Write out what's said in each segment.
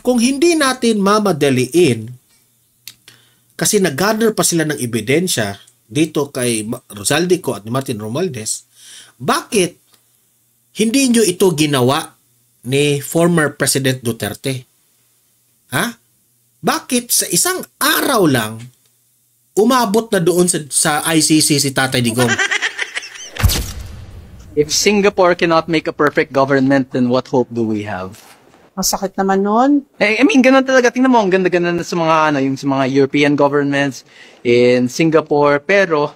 kung hindi natin mamadaliin, kasi nag-gather pa sila ng ebidensya dito kay Rosaldico at ni Martin Romualdez, bakit hindi nyo ito ginawa ni former President Duterte? Ha? Bakit sa isang araw lang umabot na doon sa ICC si Tatay Digong? If Singapore cannot make a perfect government, then what hope do we have? Ang sakit naman nun. I mean, ganun talaga. Tingnan mo, ang ganda-ganda na sa mga, yung sa mga European governments in Singapore. Pero,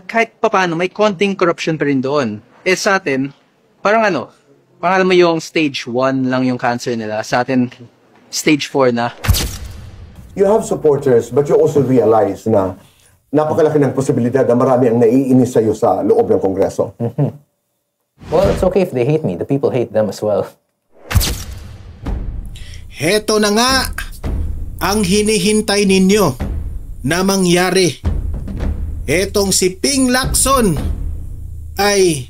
kahit papaano, may konting corruption pa rin doon. Eh, sa atin, parang alam mo yung stage 1 lang yung cancer nila. Sa atin, stage 4 na. You have supporters, but you also realize na napakalaki ng posibilidad na marami ang naiinis sa'yo sa loob ng Kongreso. Well, it's okay if they hate me. The people hate them as well. Heto na nga ang hinihintay ninyo na mangyari. Etong si Ping Lacson ay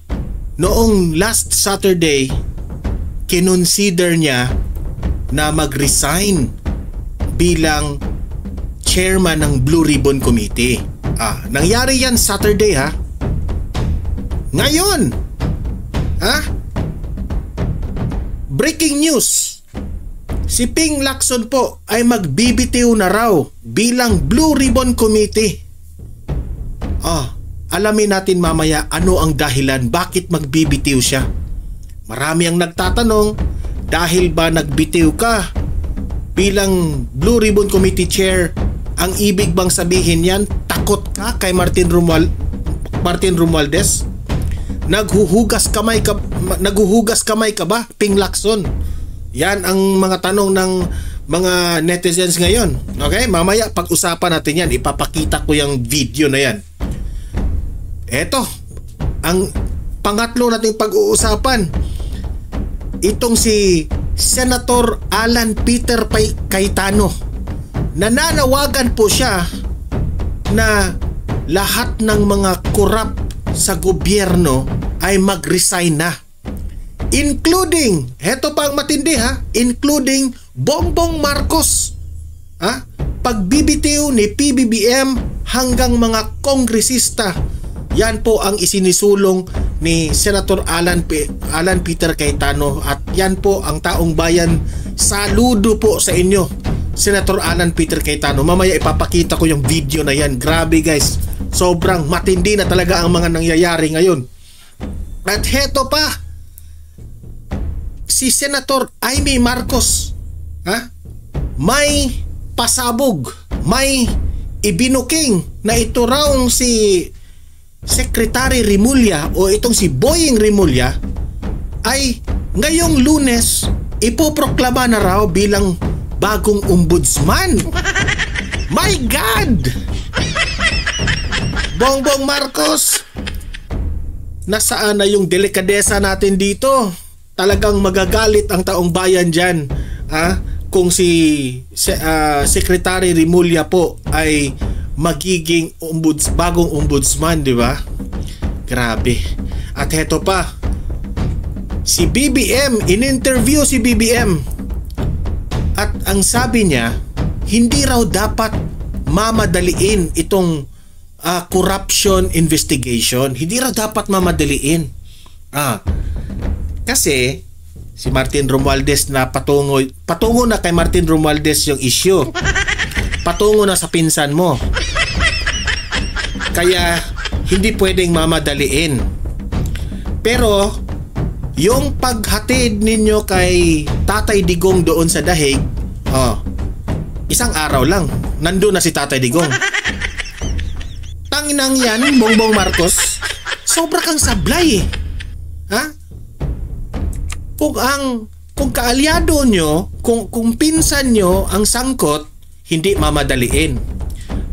noong last Saturday kinonsider niya na mag-resign bilang chairman ng Blue Ribbon Committee. Nangyari yan Saturday ha. Ngayon, breaking news. Si Ping Lacson po ay magbibitiw na raw bilang Blue Ribbon Committee. Alamin natin mamaya ano ang dahilan bakit magbibitiw siya. Marami ang nagtatanong, dahil ba nagbitiw ka bilang Blue Ribbon Committee Chair, ang ibig bang sabihin yan takot ka kay Martin Romualdez? Naghuhugas kamay ka ba, Ping Lacson? Yan ang mga tanong ng mga netizens ngayon. Okay? Mamaya pag-usapan natin yan. Ipapakita ko yung video na yan. Eto, ang pangatlo nating pag-uusapan. Itong si Senator Alan Peter Cayetano. Nananawagan po siya na lahat ng mga korap sa gobyerno ay mag-resign na. Including, heto pa ang matindi including Bongbong Marcos. Pagbibitiw ni PBBM hanggang mga kongresista. Yan po ang isinisulong ni Senator Alan Peter Cayetano at yan po ang taong bayan. Saludo po sa inyo, Senator Alan Peter Cayetano. Mamaya ipapakita ko yung video na yan. Grabe guys, sobrang matindi na talaga ang mga nangyayari ngayon. At heto pa, si Senator Amy Marcos, may pasabog, may ibinuking na ito raw si Secretary Remulla o itong si Boying Remulla ay ngayong Lunes ipoproklama na raw bilang bagong ombudsman. My God! Bongbong Marcos, nasaan na yung delikadesa natin dito? Talagang magagalit ang taong bayan dyan kung si Secretary Remulla po ay magiging bagong ombudsman, di ba? Grabe. At heto pa, si BBM, in-interview si BBM at ang sabi niya, hindi raw dapat mamadaliin itong corruption investigation. Hindi raw dapat mamadaliin. Kasi si Martin Romualdez na patungo na kay Martin Romualdez yung issue. Patungo na sa pinsan mo. Kaya hindi pwedeng mamadaliin. Pero yung paghatid ninyo kay Tatay Digong doon sa dahig, isang araw lang nandun na si Tatay Digong. Tanginang yan, Bongbong Marcos, sobra kang sablay kung kaalyado nyo, kung pinsan nyo ang sangkot, hindi mamadaliin.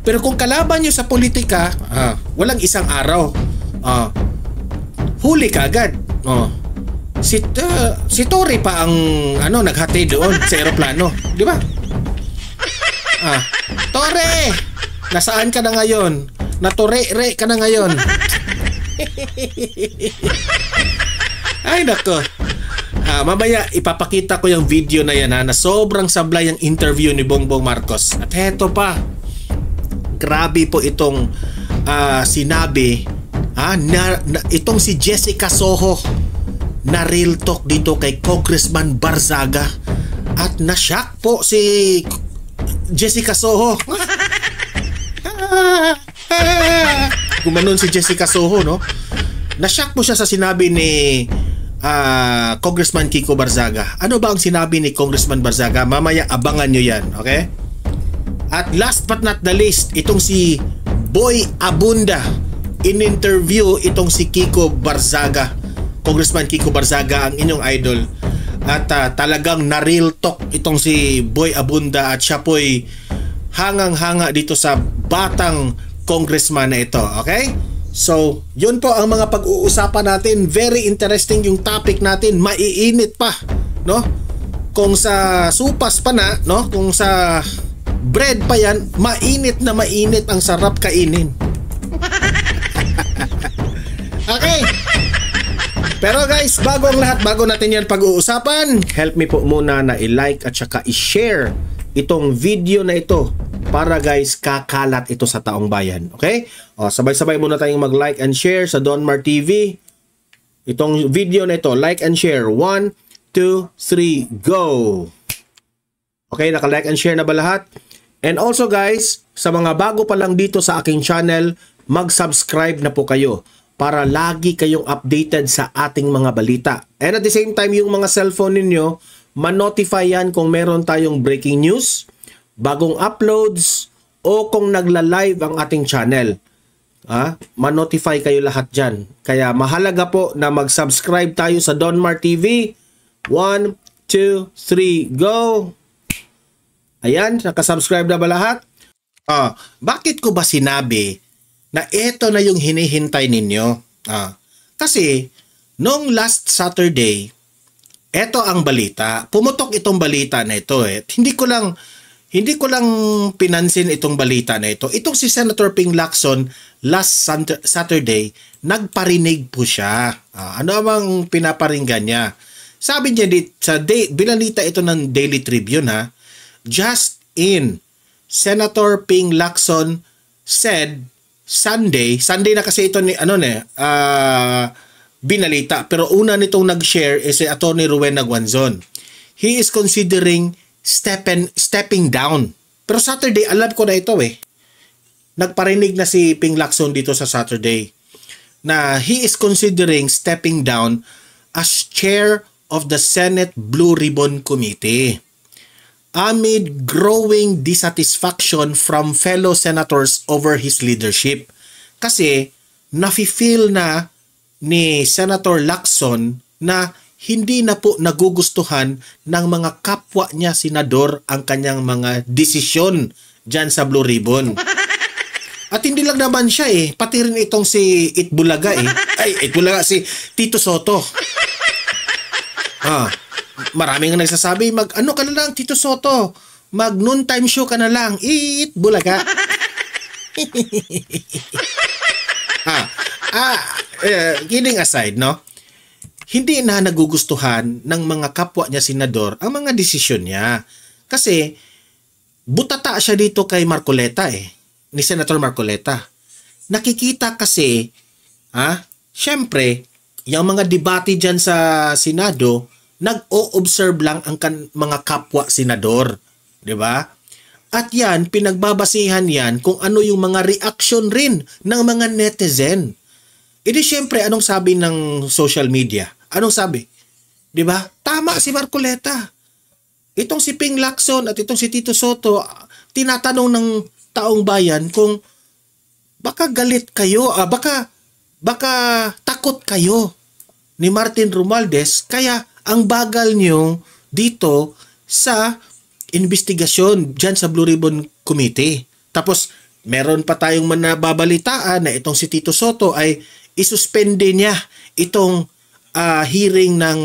Pero kung kalaban nyo sa politika, walang isang araw, huli ka agad. Si Tory pa ang naghati doon sa eroplano, di ba? Tory, nasaan ka na ngayon? Natore-re ka na ngayon. Ay nako. Mamaya ipapakita ko yung video na yan na sobrang sablay ang interview ni Bongbong Marcos. At heto pa, grabe po itong sinabi itong si Jessica Soho na real talk dito kay Congressman Barzaga. At na-shock po si Jessica Soho. Gumanon si Jessica Soho, no? Na-shock po siya sa sinabi ni Congressman Kiko Barzaga. Ano ba ang sinabi ni Congressman Barzaga? Mamaya abangan nyo yan, okay? At last but not the least, itong si Boy Abunda, in-interview itong si Kiko Barzaga, Congressman Kiko Barzaga, ang inyong idol. At talagang na-real talk itong si Boy Abunda at siya po'y hangang-hanga dito sa batang congressman na ito, okay? So, yun po ang mga pag-uusapan natin. Very interesting yung topic natin. Maiinit pa, no? Kung sa supas pa na, no? Kung sa bread pa yan, mainit na mainit, ang sarap kainin. Okay. Pero guys, bago ang lahat, bago natin yan pag-uusapan, help me po muna na i-like at saka i-share itong video na ito para guys kakalat ito sa taong bayan. Okay? Sabay-sabay muna tayong mag-like and share sa Donmar TV. Itong video na ito, like and share. 1, 2, 3, go! Okay, naka-like and share na ba lahat? And also guys, sa mga bago pa lang dito sa aking channel, mag-subscribe na po kayo para lagi kayong updated sa ating mga balita. And at the same time, yung mga cellphone ninyo, ma-notify yan kung meron tayong breaking news, bagong uploads, o kung nagla-live ang ating channel. Ma-notify kayo lahat dyan. Kaya mahalaga po na mag-subscribe tayo sa Donmar TV. 1, 2, 3, go! Ayan, nakasubscribe na ba lahat? Bakit ko ba sinabi na ito na yung hinihintay ninyo? Kasi, noong last Saturday, ito ang balita. Pumutok itong balita na ito eh. Hindi ko lang pinansin itong balita na ito. Itong si Senator Ping Lacson last Saturday, nagparinig po siya. Ano bang pinaparinggan niya? Sabi niya binalita ito ng Daily Tribune just in, Senator Ping Lacson said Sunday na kasi ito ni binalita, pero una nitong nag-share is si Attorney Rowena Guanzon. He is considering stepping down. Pero Saturday, alam ko na ito eh. Nagparinig na si Ping Lacson dito sa Saturday na he is considering stepping down as chair of the Senate Blue Ribbon Committee amid growing dissatisfaction from fellow senators over his leadership. Kasi nafi-feel na ni Senator Lacson na hindi na po nagugustuhan ng mga kapwa niya senador ang kanyang mga desisyon dyan sa Blue Ribbon. At hindi lang naman siya eh, pati rin itong si Itbulaga si Tito Soto. Maraming nagsasabi, ano ka na lang Tito Soto, mag noontime show ka na lang, Itbulaga. Kidding aside, no? Hindi na nagugustuhan ng mga kapwa niya senador ang mga desisyon niya. Kasi butata siya dito kay Marcoleta ni Senator Marcoleta. Nakikita kasi, syempre, yung mga debate dyan sa Senado, nag-o-observe lang ang mga kapwa senador. Diba? At yan, pinagbabasihan yan kung ano yung mga reaction rin ng mga netizen. Edi syempre, anong sabi ng social media? Anong sabi? Diba? Tama si Marcoleta. Itong si Ping Lacson at itong si Tito Soto, tinatanong ng taong bayan kung baka galit kayo, baka takot kayo ni Martin Romualdez, kaya ang bagal nyo dito sa investigasyon dyan sa Blue Ribbon Committee. Tapos, meron pa tayong manababalitaan na itong si Tito Soto ay isuspende niya itong hearing ng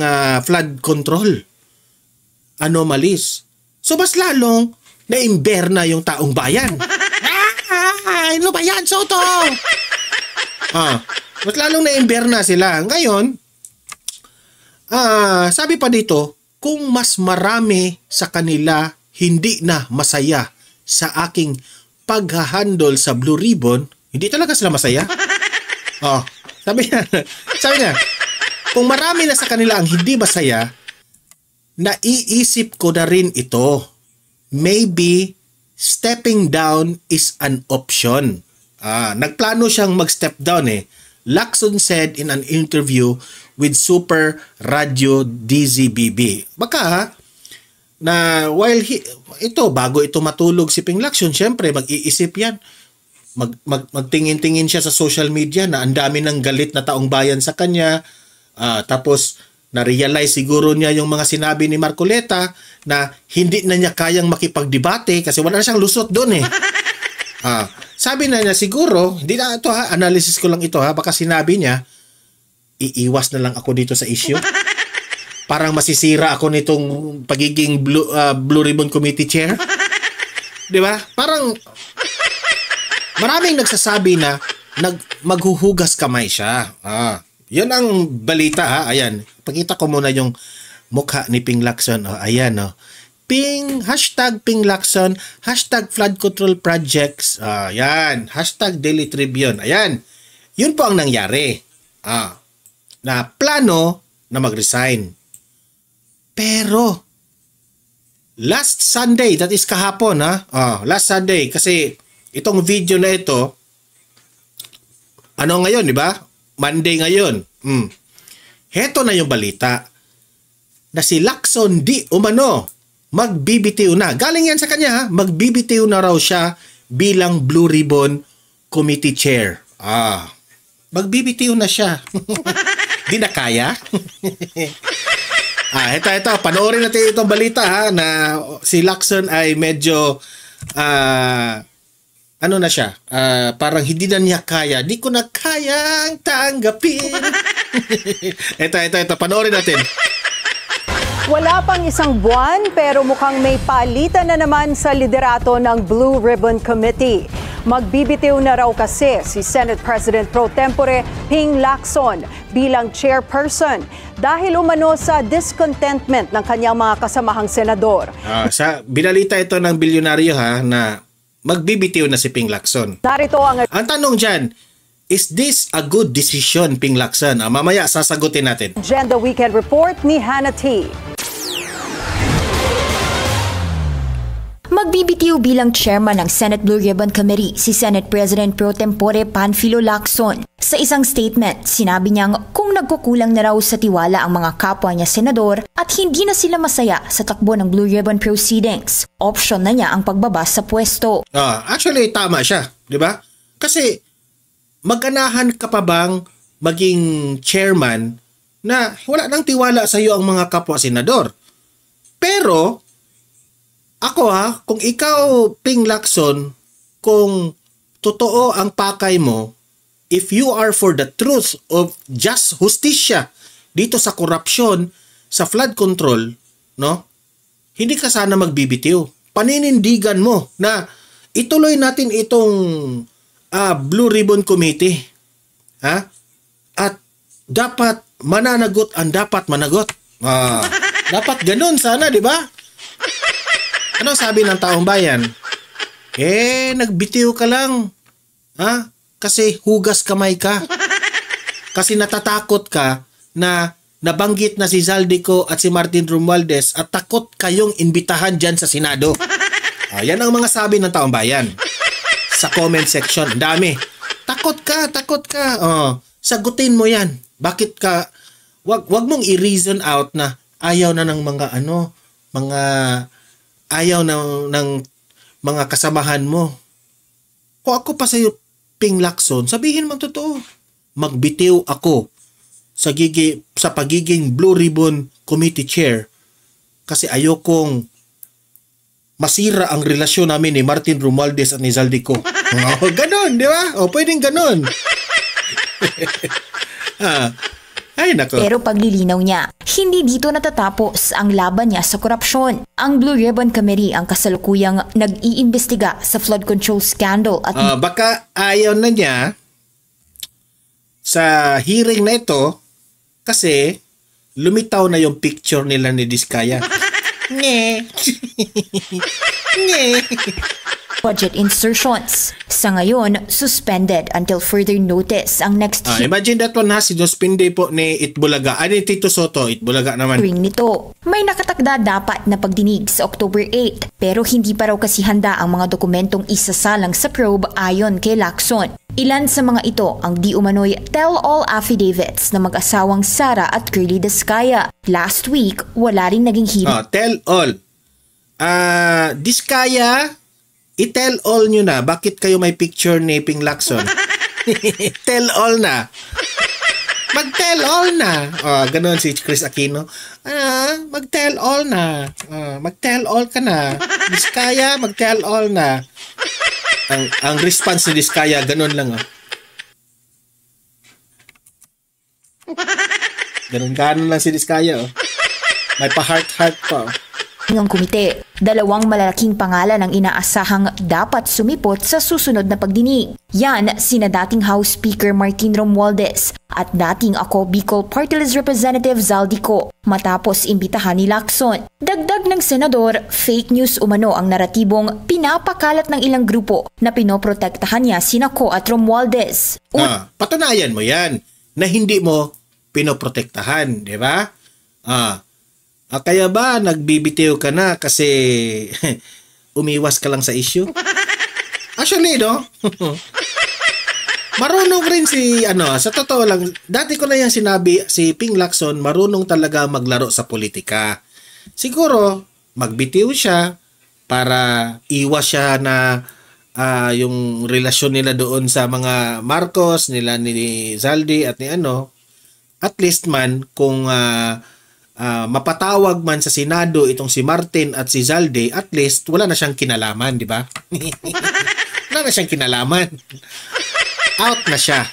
flood control anomalies. So, mas lalong na-imberna yung taong bayan. Ano ba yan, Soto? Mas lalong na-imberna sila. Ngayon, Sabi pa dito, kung mas marami sa kanila hindi na masaya sa aking paghahandle sa Blue Ribbon, hindi talaga sila masaya. Sabi niya, kung marami na sa kanila ang hindi masaya, naiisip ko na rin ito. Maybe stepping down is an option. Nagplano siyang mag-step down eh. Lacson said in an interview with Super Radio DZBB. Baka na while bago ito matulog si Ping Lacson, syempre mag-iisip yan. Magtingin-tingin siya sa social media na ang dami ng galit na taong bayan sa kanya. Tapos na-realize siguro niya yung mga sinabi ni Marcoleta na hindi na niya kayang makipagdebate kasi wala na siyang lusot doon eh. Sabi na niya siguro, hindi na ito analysis ko lang ito baka sinabi niya, iiwas na lang ako dito sa issue. Parang masisira ako nitong pagiging Blue Ribbon Committee Chair. Di ba? Parang maraming nagsasabi na maghuhugas kamay siya. Yun ang balita Ayan. Pakita ko muna yung mukha ni Ping Lacson. Ayan hashtag Ping Lacson, hashtag Flood Control Projects. Ayan. Hashtag Daily Tribune. Ayan. Yun po ang nangyari. Na plano na mag-resign. Pero last Sunday, that is kahapon last Sunday, kasi itong video na ito, ngayon, di ba? Monday ngayon. Heto na yung balita na si Lacson di umano magbibitiw na. Galing yan sa kanya magbibitiw na raw siya bilang Blue Ribbon Committee Chair. Magbibitiw na siya. Di na kaya? Ito. Panoorin natin itong balita na si Lacson ay medyo na siya? Parang hindi na niya kaya. Di ko na kayang tanggapin. Ito. Panoorin natin. Wala pang isang buwan pero mukhang may palitan na naman sa liderato ng Blue Ribbon Committee. Magbibitiw na raw kasi si Senate President Pro Tempore Ping Lacson bilang chairperson dahil umano sa discontentment ng kanyang mga kasamahang senador. Binalita ito ng bilyonaryo na magbibitiw na si Ping Lacson. Narito ang tanong dyan, is this a good decision, Ping Lacson? Mamaya sasagutin natin. Agenda Weekend Report ni Hannah T. Magbibitiw bilang chairman ng Senate Blue Ribbon Committee si Senate President Pro Tempore Panfilo Lacson. Sa isang statement, sinabi niyang kung nagkukulang na raw sa tiwala ang mga kapwa niya senador at hindi na sila masaya sa takbo ng Blue Ribbon proceedings, option na niya ang pagbaba sa pwesto. Actually, tama siya, di ba? Kasi maganahan ka pa bang maging chairman na wala nang tiwala sa iyo ang mga kapwa senador? Pero ako kung ikaw, Ping Lacson, kung totoo ang pakay mo, if you are for the truth of just justisya dito sa korupsyon, sa flood control, hindi ka sana magbibitiw. Paninindigan mo na ituloy natin itong Blue Ribbon Committee. At dapat mananagot ang dapat managot. Dapat ganun sana, di ba? Ano sabi ng taong bayan? Nagbitiw ka lang. Kasi hugas kamay ka. Kasi natatakot ka na nabanggit na si Zaldico at si Martin Romualdez at takot kayong imbitahan dyan sa Senado. Yan ang mga sabi ng taong bayan. Sa comment section, dami. Takot ka. Sagutin mo yan. Bakit ka, wag mong i-reason out na ayaw na ng ayaw ng mga kasamahan mo. Kung ako pa sa'yo, Ping Lacson, sabihin mo totoo. Magbitiw ako sa pagiging Blue Ribbon Committee Chair kasi ayokong masira ang relasyon namin ni Martin Romualdez at ni Zaldico. Ganon, di ba? Pwedeng ganon. Ay, nako. Pero paglilinaw niya, hindi dito natatapos ang laban niya sa korupsyon. Ang Blue Ribbon Committee ang kasalukuyang nag-iimbestiga sa flood control scandal at baka ayaw na niya sa hearing na ito kasi lumitaw na yung picture nila ni Diskaya. Nye. Nye. Budget insertions. Sa ngayon, suspended until further notice ang next Imagine that one ha, sinuspinde po ni Itbulaga. Ni Tito Soto, Itbulaga naman. hearing nito. May nakatakda dapat na pagdinig sa October 8 pero hindi pa raw kasi handa ang mga dokumentong isasalang sa probe ayon kay Lacson. Ilan sa mga ito ang di umano'y tell-all affidavits na mag-asawang Sara at Curly Diskaya. Last week, wala ring naging hearing. Tell-all. Diskaya, i-tell all nyo na. Bakit kayo may picture ni Ping Lacson? Tell all na. Mag-tell all na. Ganon si Chris Aquino. Mag-tell all na. Mag-tell all ka na. Diskaya, mag-tell all na. Ang response ni Diskaya, ganon lang. Ganon lang si Diskaya. May pa-heart-heart pa. Ng komite, 2 malalaking pangalan ang inaasahang dapat sumipot sa susunod na pagdinig. Yan sina dating House Speaker Martin Romualdez at dating Ako Bicol Party List Representative Zaldico matapos imbitahan ni Lacson. Dagdag ng senador, fake news umano ang naratibong pinapakalat ng ilang grupo na pinoprotektahan niya sina Ko at Romualdez. Patunayan mo yan na hindi mo pinoprotektahan, di ba? Kaya ba nagbibitiw ka na kasi umiwas ka lang sa issue? Actually, no? Marunong rin sa totoo lang, dati ko na yan sinabi, si Ping Lacson, marunong talaga maglaro sa politika. Siguro, magbitiw siya para iwas siya na yung relasyon nila doon sa mga Marcos, nila ni Zaldi at ni at least man kung mapatawag man sa Senado itong si Martin at si Zaldi, at least wala na siyang kinalaman, di ba? Wala na siyang kinalaman. Out na siya.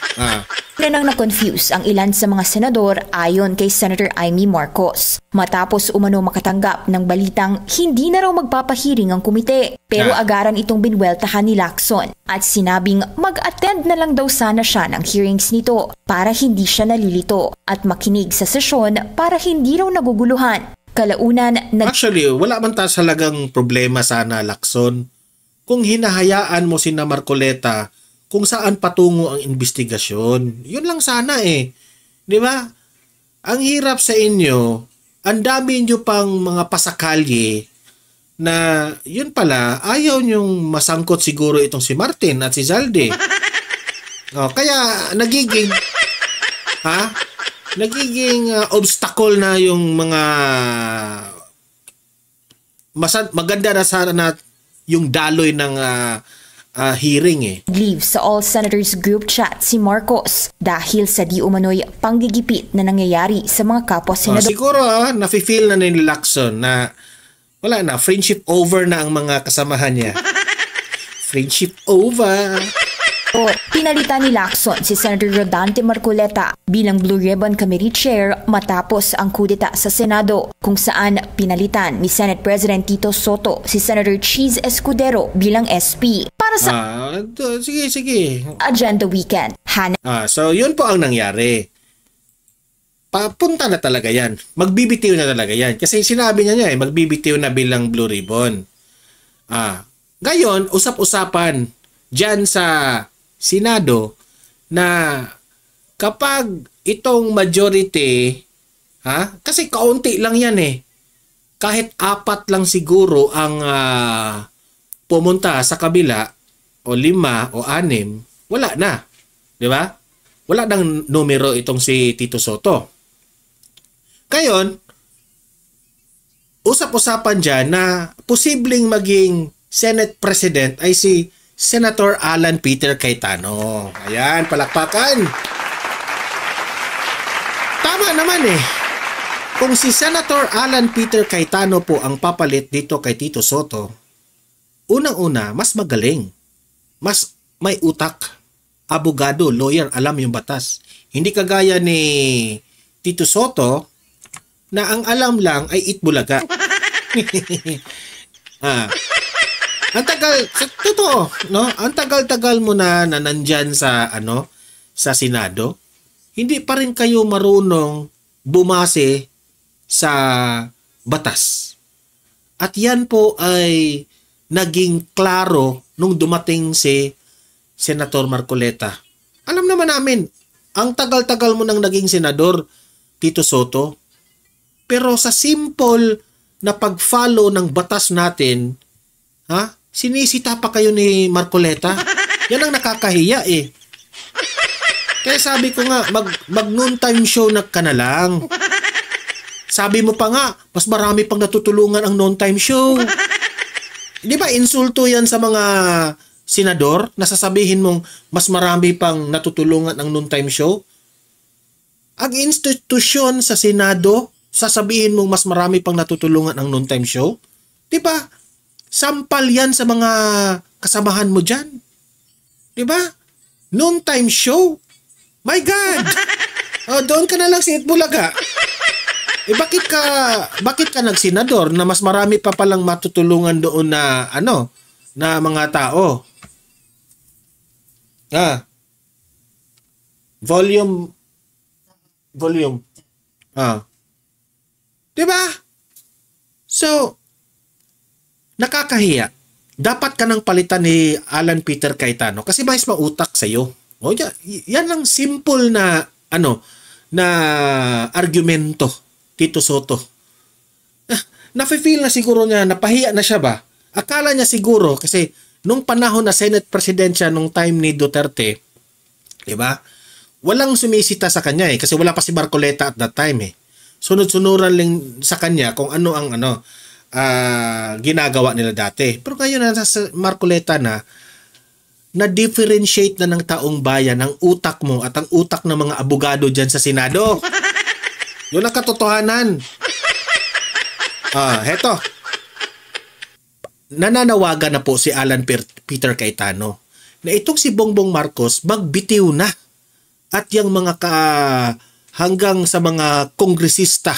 Nang na-confuse ang ilan sa mga senador ayon kay Senator Amy Marcos. Matapos umano makatanggap ng balitang hindi na raw magpapahiring ang komite. Pero agaran itong binweltahan ni Lacson at sinabing mag-attend na lang daw sana siya ng hearings nito para hindi siya nalilito at makinig sa sesyon para hindi raw naguguluhan. Kalaunan, Actually, wala man ta salagang problema sana, Lacson. Kung hinahayaan mo sina Marcoleta kung saan patungo ang investigasyon. Yun lang sana Di ba? Ang hirap sa inyo, ang dami nyo pang mga pasakalye na yun pala, ayaw nyong masangkot siguro itong si Martin at si Zaldi. Kaya nagiging obstacle na yung mga maganda na sana na yung daloy ng hearing Leave sa all senators group chat si Marcos dahil sa di umano'y panggigipit na nangyayari sa mga kapwa senador. Siguro nafe-feel na ni Lacson na wala na, friendship over na ang mga kasamahan niya. Friendship over. Pinalitan ni Lacson si Senator Rodante Marcoleta bilang Blue Ribbon Committee Chair matapos ang kudeta sa Senado kung saan pinalitan ni Senate President Tito Soto si Senator Cheese Escudero bilang SP para sa sige. Agenda Weekend. So yun po ang nangyari. Papunta na talaga yan. Magbibitiw na talaga yan. Kasi sinabi niya magbibitiw na bilang Blue Ribbon. Ngayon, usap-usapan dyan sa Senado na kapag itong majority, kasi kaunti lang yan kahit 4 lang siguro ang pumunta sa kabila o 5 o 6, wala na. Di ba? Wala nang numero itong si Tito Soto. Ngayon, usap-usapan dyan na posibleng maging Senate President ay si Senator Alan Peter Cayetano. Ayan, palakpakan. Tama naman Kung si Senator Alan Peter Cayetano po ang papalit dito kay Tito Soto, unang-una, mas magaling. Mas may utak. Abogado, lawyer, alam yung batas. Hindi kagaya ni Tito Soto na ang alam lang ay Itbulaga. Ang tagal, totoo, no? Ang tagal-tagal mo na nandyan sa sa Senado, hindi pa rin kayo marunong bumase sa batas. At yan po ay naging klaro nung dumating si Senator Marcoleta. Alam naman namin, ang tagal-tagal mo nang naging senador, Tito Soto, pero sa simple na pag-follow ng batas natin, sinisita pa kayo ni Marcoleta? Yan ang nakakahiya eh. Kaya sabi ko nga, mag noontime show na ka na lang. Sabi mo pa nga, mas marami pang natutulungan ang noontime show. Di ba insulto yan sa mga senador? Nasasabihin mong mas marami pang natutulungan ang noontime show? Ang institusyon sa Senado, sasabihin mong mas marami pang natutulungan ang noontime show? Di ba? Sampal yan sa mga kasamahan mo dyan. Di ba? Noontime show? My God! Doon ka na lang sa Itbulaga. Bakit ka nagsenador na mas marami pa palang matutulungan doon na na mga tao? Volume. Diba? So, nakakahiya. Dapat ka nang palitan ni Alan Peter Cayetano kasi bahis mautak sa'yo. Yan ang simple na na argumento, Tito Soto. Nafe-feel na siguro niya, napahiya na siya ba? Akala niya siguro kasi nung panahon na Senate President siya nung time ni Duterte, 'di ba? Walang sumisita sa kanya kasi wala pa si Marcoleta at that time eh. Sunod-sunuran lang sa kanya kung ano ang ginagawa nila dati. Pero ngayon na sa Marcoleta na-differentiate na ng taong bayan ang utak mo at ang utak ng mga abogado dyan sa Senado. Yun ang katotohanan. Heto. Nananawagan na po si Alan Peter Cayetano na itong si Bongbong Marcos magbitiw na at yung mga hanggang sa mga kongresista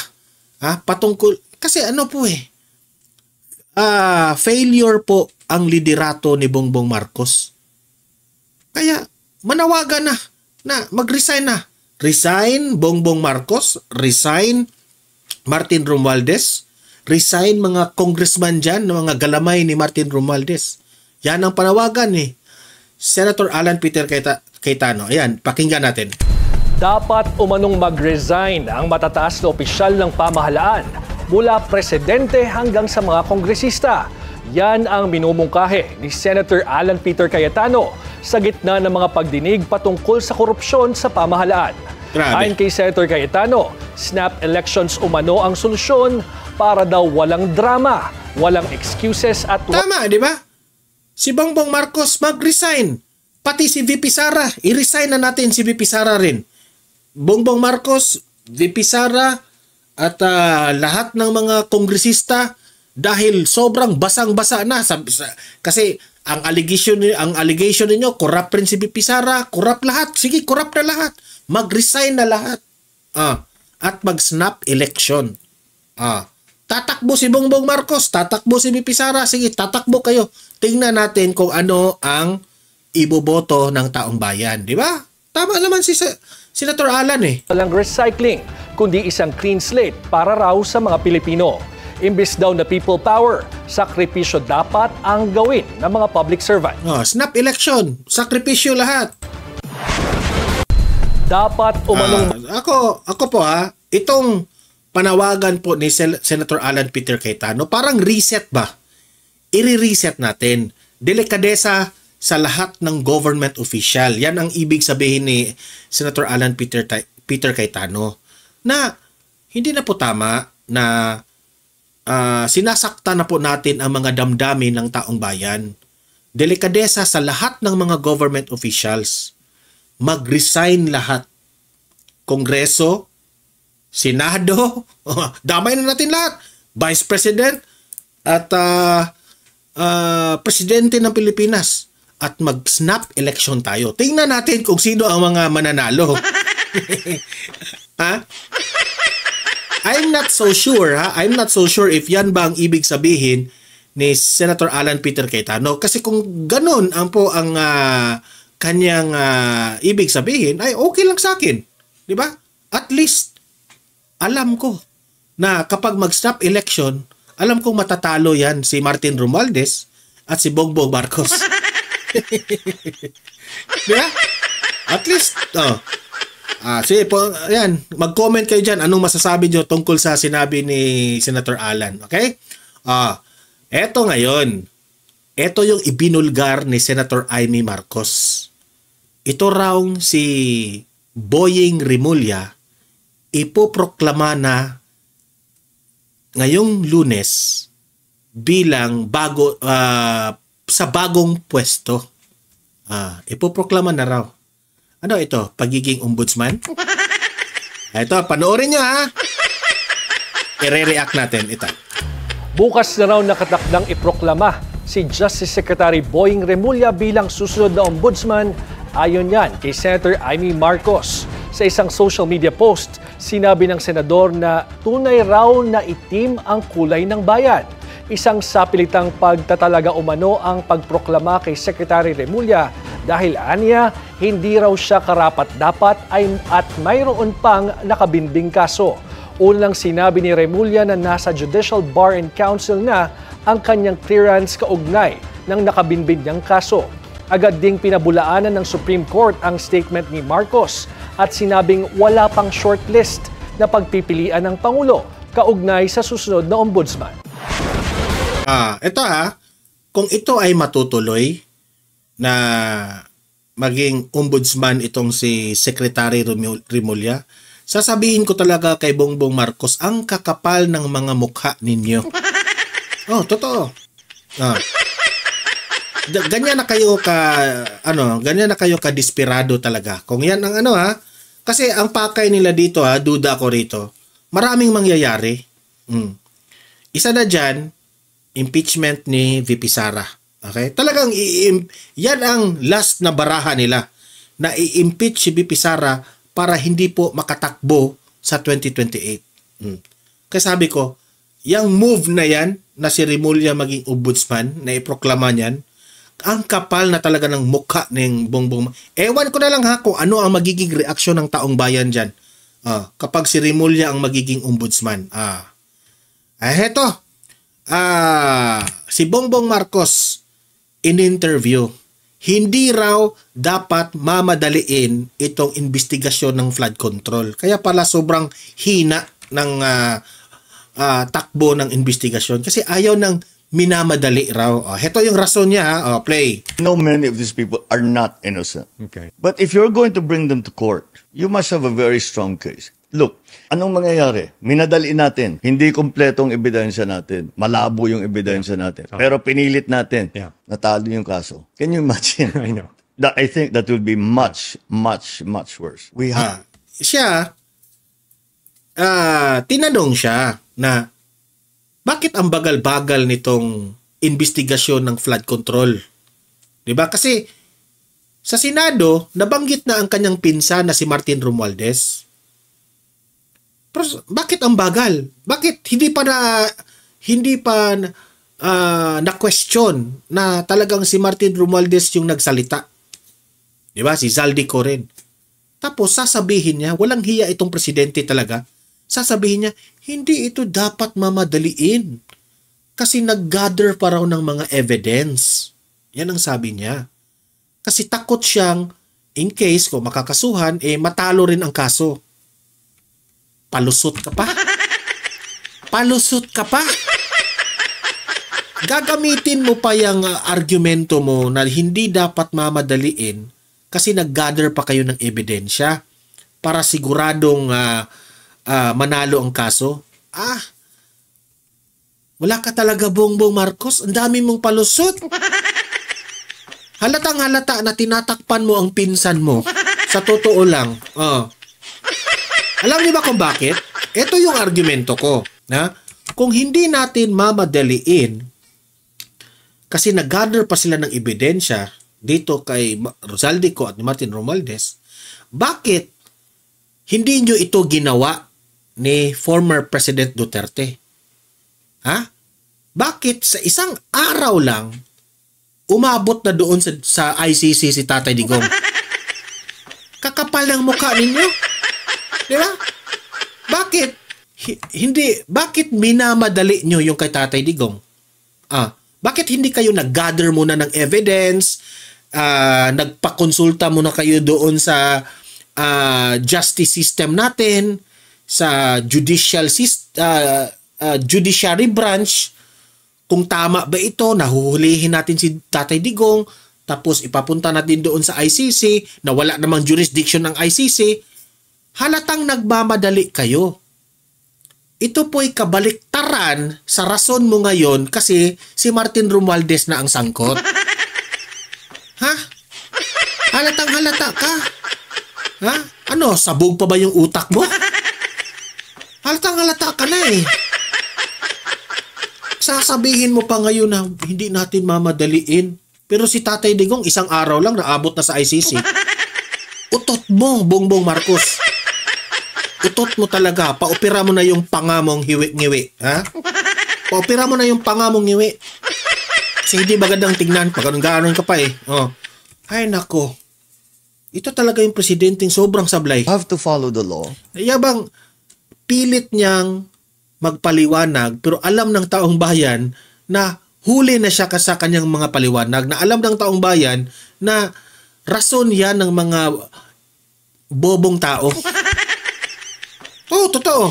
patungkol kasi failure po ang liderato ni Bongbong Marcos. Kaya manawagan na mag-resign na. Resign Bongbong Marcos, resign Martin Romualdez, resign mga congressman dyan, mga galamay ni Martin Romualdez. Yan ang panawagan ni Senator Alan Peter Cayetano. Ayan, pakinggan natin. Dapat umanong mag-resign ang matataas na opisyal ng pamahalaan mula presidente hanggang sa mga kongresista. Yan ang minumungkahi ni Senator Alan Peter Cayetano sa gitna ng mga pagdinig patungkol sa korupsyon sa pamahalaan. Ayon kay Senator Cayetano, snap elections umano ang solusyon para daw walang drama, walang excuses at... Tama, di ba? Si Bongbong Marcos mag-resign. Pati si VP Sara, i-resign na natin si VP Sara rin. Bongbong Marcos, VP Sara, at lahat ng mga kongresista dahil sobrang basang-basa na kasi ang allegation ninyo corrupt rin si VP Sara, corrupt lahat. Sige, corrupt na lahat. Mag-resign na lahat. At mag-snap election. Tatakbo si Bongbong Marcos, tatakbo si VP Sara. Sige, tatakbo kayo. Tingnan natin kung ano ang iboboto ng taong bayan, di ba? Tama naman si Senator Alan eh. Walang recycling, kundi isang clean slate para raw sa mga Pilipino. Imbis daw na people power, sakripisyo dapat ang gawin ng mga public servant. Snap election, sakripisyo lahat. Dapat umanong... Ako po itong panawagan po ni Senator Alan Peter Cayetano, parang reset ba? I-reset natin. Delikadesa sa lahat ng government official. Yan ang ibig sabihin ni Senator Alan Peter Cayetano. Na hindi na po tama na sinasakta na po natin ang mga damdamin ng taong bayan. Delikadesa sa lahat ng mga government officials. Mag-resign lahat. Kongreso, Senado, damay na natin lahat. Vice President at Presidente ng Pilipinas. At mag-snap election tayo. Tingnan natin kung sino ang mga mananalo. I'm not so sure I'm not so sure if yan ba ang ibig sabihin ni Senator Alan Peter Cayetano. Kasi kung ganun ang kanyang ibig sabihin, ay okay lang sa akin. Di ba? At least, alam ko na kapag mag-snap election, alam kong matatalo yan si Martin Romualdez at si Bongbong Marcos. Diba? At least, sige po, ayan, mag-comment kayo dyan anong masasabi nyo tungkol sa sinabi ni Senator Alan. Okay? Eto ngayon, eto yung ibinulgar ni Senator Amy Marcos. Ito raw si Boying Rimulya ipoproklama na ngayong Lunes bilang sa bagong pwesto. Ipoproklama na raw. Ano ito? Pagiging ombudsman? Ito, panoorin nyo ha. I-react natin ito. Bukas na raw nakatakdang iproklama si Justice Secretary Boying Rimulya bilang susunod na ombudsman. Ayon yan kay Senator Amy Marcos. Sa isang social media post, sinabi ng senador na tunay raw na itim ang kulay ng bayan. Isang sapilitang pagtatalaga umano ang pagproklama kay Secretary Rimulya dahil aniya hindi raw siya karapat-dapat at mayroon pang nakabinding kaso. Unang sinabi ni Rimulya na nasa Judicial Bar and Council na ang kanyang clearance kaugnay ng nakabinbin niyang kaso. Agad ding pinabulaanan ng Supreme Court ang statement ni Marcos at sinabing wala pang shortlist na pagpipilian ng Pangulo kaugnay sa susunod na ombudsman. Ito kung ito ay matutuloy na maging ombudsman itong si Secretary Rimulya, sasabihin ko talaga kay Bongbong Marcos, ang kakapal ng mga mukha ninyo. Totoo. Ganyan na kayo ka desperado talaga. Kung yan ang kasi ang pakay nila dito duda ko rito. Maraming mangyayari. Isa na diyan, impeachment ni VP Sara. Okay? Talagang yan ang last na baraha nila na i-impeach si VP Sara para hindi po makatakbo sa 2028. Kaya sabi ko, yung move na yan na si Rimulya maging ombudsman na iproklama niyan, ang kapal na talaga ng mukha ng Bongbong. Ewan ko na lang kung ano ang magiging reaksyon ng taong bayan dyan kapag si Rimulya ang magiging ombudsman. Heto. Si Bongbong Marcos in interview, hindi raw dapat mamadaliin itong investigasyon ng flood control. Kaya pala sobrang hina ng takbo ng investigasyon kasi ayaw ng minamadali raw. Ito yung rason niya. Play. No, many of these people are not innocent. Okay. But if you're going to bring them to court, you must have a very strong case. Look, anong mangyayari? Minadali natin. Hindi kompletong ebidensya natin. Malabo yung ebidensya natin. Pero pinilit natin. Natalo yung kaso. Can you imagine? I know. I think that will be much, much, much worse. We have... tinanong siya na bakit ang bagal-bagal nitong investigasyon ng flood control? 'Di ba? Kasi sa Senado, nabanggit na ang kanyang pinsan na si Martin Romualdez. Pero bakit ang bagal? Bakit hindi pa na-question na talagang si Martin Romualdez yung nagsalita? 'Di ba? Si Zaldico rin. Tapos sasabihin niya, walang hiya itong presidente talaga. Sasabihin niya, hindi ito dapat mamadaliin kasi nag-gather pa raw ng mga evidence. Yan ang sabi niya. Kasi takot siyang, in case kung makakasuhan, matalo rin ang kaso. Palusot ka pa? Palusot ka pa? Gagamitin mo pa yung argumento mo na hindi dapat mamadaliin kasi nag-gather pa kayo ng ebidensya para siguradong manalo ang kaso. Wala ka talaga, Bongbong Marcos. Ang dami mong palusot. Halatang halata na tinatakpan mo ang pinsan mo. Sa totoo lang. Alam niyo ba kung bakit? Ito yung argumento ko. Kung hindi natin mamadaliin kasi nag-gather pa sila ng ebidensya dito kay Zaldico at Martin Romualdez, bakit hindi nyo ito ginawa ni former President Duterte? Bakit sa isang araw lang umabot na doon sa ICC si Tatay Digong? Kakapal ng mukha ninyo. Di ba? Bakit hindi, bakit minamadali nyo yung kay Tatay Digong? Bakit hindi kayo nag-gather muna ng evidence, nagpakonsulta muna kayo doon sa justice system natin, sa judiciary branch, kung tama ba ito, nahuhulihin natin si Tatay Digong, tapos ipapunta natin doon sa ICC, na wala namang jurisdiction ng ICC, halatang nagmamadali kayo. Ito po'y kabaliktaran sa rason mo ngayon kasi si Martin Romualdez na ang sangkot. Ha? Halatang halata ka? Ha? Ano, sabog pa ba yung utak mo? Halatang halata ka na eh. Sasabihin mo pa ngayon na hindi natin mamadaliin. Pero si Tatay Digong isang araw lang naabot na sa ICC. Utot mo, Bongbong Marcos. Utot mo talaga. Paopera mo na yung panga mong hiwi-ngiwi. Ha? Paopera mo na yung panga mong ngiwi. Kasi hindi magandang tingnan. Pag-ganon ka pa eh. Oh. Ay nako. Ito talaga yung presidenteng sobrang sablay. Have to follow the law. Yabang pilit niyang magpaliwanag pero alam ng taong bayan na huli na siya sa kanyang mga paliwanag, na alam ng taong bayan na rason yan ng mga bobong tao. Oh, totoo.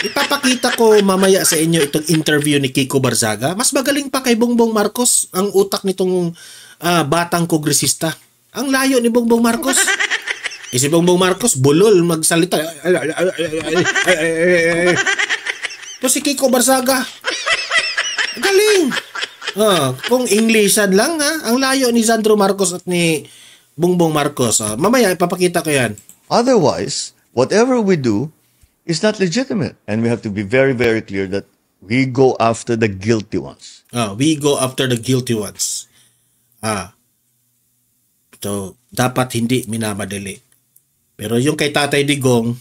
Ipapakita ko mamaya sa inyo itong interview ni Kiko Barzaga. Mas magaling pa kay Bongbong Marcos ang utak nitong batang kongresista. Ang layo ni Bongbong Marcos. Si Bongbong Marcos, bulol magsalita. To si Kiko Barzaga, galing. Kung Englishan lang ang layo ni Sandro Marcos at ni Bongbong Marcos. Mamaya ipapakita ko yan. Otherwise, whatever we do is not legitimate. And we have to be very, very clear that we go after the guilty ones. We go after the guilty ones. So, dapat hindi minamadali. Pero yung kay Tatay Digong,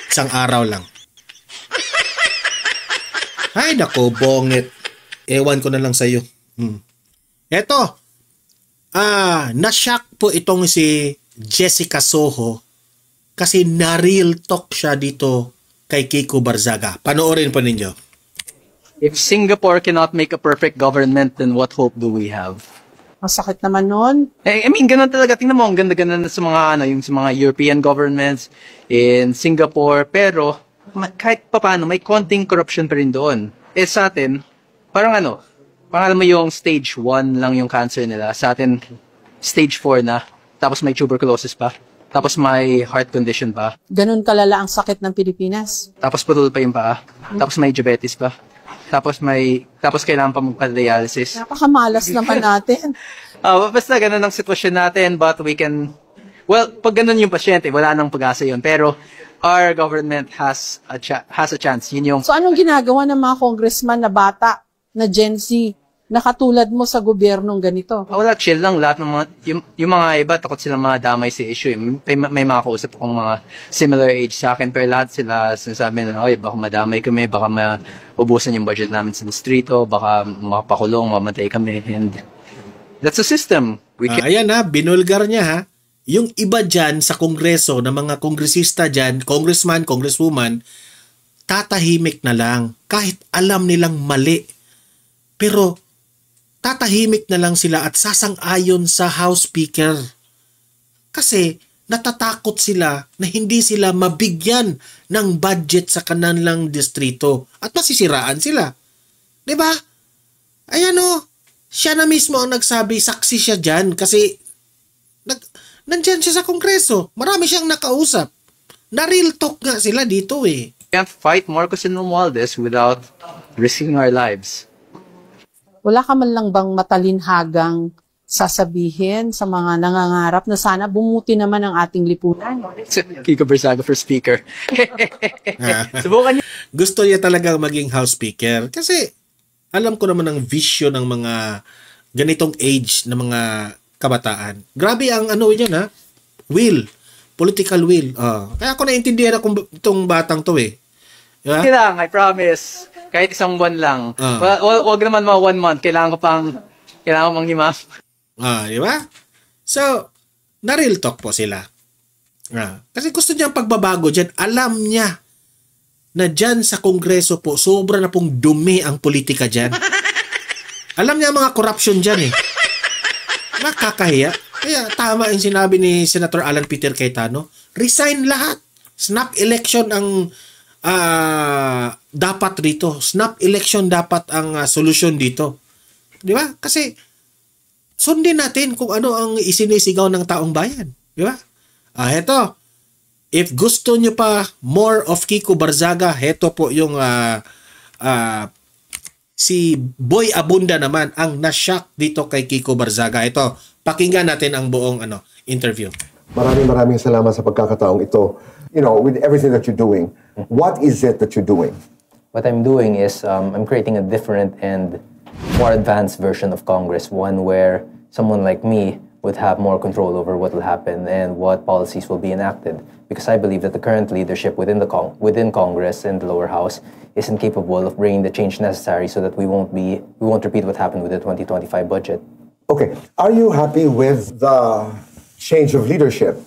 isang araw lang. Ay, nako, bongit. Ewan ko na lang sa'yo. Eto, na-shock po itong si Jessica Soho kasi na-real talk siya dito kay Kiko Barzaga. Panoorin po ninyo. If Singapore cannot make a perfect government, then what hope do we have? Masakit naman nun. I mean, ganun talaga. Tingnan mo, ang ganda-ganda na sa mga, yung sa mga European governments in Singapore. Pero, kahit papaano, may konting corruption pa rin doon. Sa atin, parang alam mo yung stage 1 lang yung cancer nila. Sa atin, stage 4 na. Tapos may tuberculosis pa. Tapos may heart condition pa. Ganun kalala ang sakit ng Pilipinas. Tapos putol pa yung paa. Tapos may diabetes pa. Tapos kailangan pa magpa-dialysis. Napakamalas naman natin. Basta ganun ang sitwasyon natin, but we can, pag ganun yung pasyente, wala nang pag-asa yun. Pero our government has a chance. Yun yung... So anong ginagawa ng mga congressman na bata, na Gen Z, na katulad mo sa gobyernong ganito? Wala, chill lang. Lahat ng mga, yung mga iba, takot sila madamay sa issue. May mga kausap akong mga similar age sa akin, pero lahat sila sinasabi na, baka madamay kami, baka maubusan yung budget namin sa distrito, baka makapakulong, mamatay kami. And that's a system. Ayan binulgar niya ha. Yung iba dyan sa kongreso, na mga kongresista dyan, congressman, congresswoman, tatahimik na lang. Kahit alam nilang mali. Pero, tatahimik na lang sila at sasang-ayon sa House Speaker. Kasi natatakot sila na hindi sila mabigyan ng budget sa kanilang distrito at masisiraan sila. 'Di ba? Ayan siya na mismo ang nagsabi, saksi siya dyan kasi nandyan siya sa Kongreso. Marami siyang nakausap. Na-real talk nga sila dito eh. We can't fight Marcos and Romualdez without risking our lives. Wala ka man lang bang matalinhagang sasabihin sa mga nangangarap na sana bumuti naman ang ating lipunan? Kiko Barzaga for speaker. Subukan niyo. Gusto niya talagang maging House Speaker kasi alam ko naman ang vision ng mga ganitong age na mga kabataan. Grabe ang yan will. Political will. Kaya ako naintindihan itong batang to eh. Yeah? Kailangan, I promise. Kahit isang buwan lang. Wag naman mga 1 month. Kailangan ko pang himam. Di ba? So, na-real talk po sila. Kasi gusto niyang pagbabago dyan. Alam niya na dyan sa Kongreso po, sobra na pong dumi ang politika dyan. Alam niya mga corruption dyan eh. Nakakahiya. Kaya tama yung sinabi ni Senator Alan Peter Cayetano. Resign lahat. Snap election ang dapat rito. Snap election dapat ang solusyon dito. Di ba? Kasi sundin natin kung ano ang isinisigaw ng taong bayan. Di ba? Heto. If gusto nyo pa more of Kiko Barzaga, heto po yung si Boy Abunda naman ang na-shock dito kay Kiko Barzaga. Ito, pakinggan natin ang buong interview. Maraming salamat sa pagkakataong ito. You know, with everything that you're doing, what is it that you're doing? What I'm doing is I'm creating a different and more advanced version of Congress, one where someone like me would have more control over what will happen and what policies will be enacted. Because I believe that the current leadership within Congress and the lower house is incapable of bringing the change necessary so that we won't repeat what happened with the 2025 budget. Okay, are you happy with the change of leadership?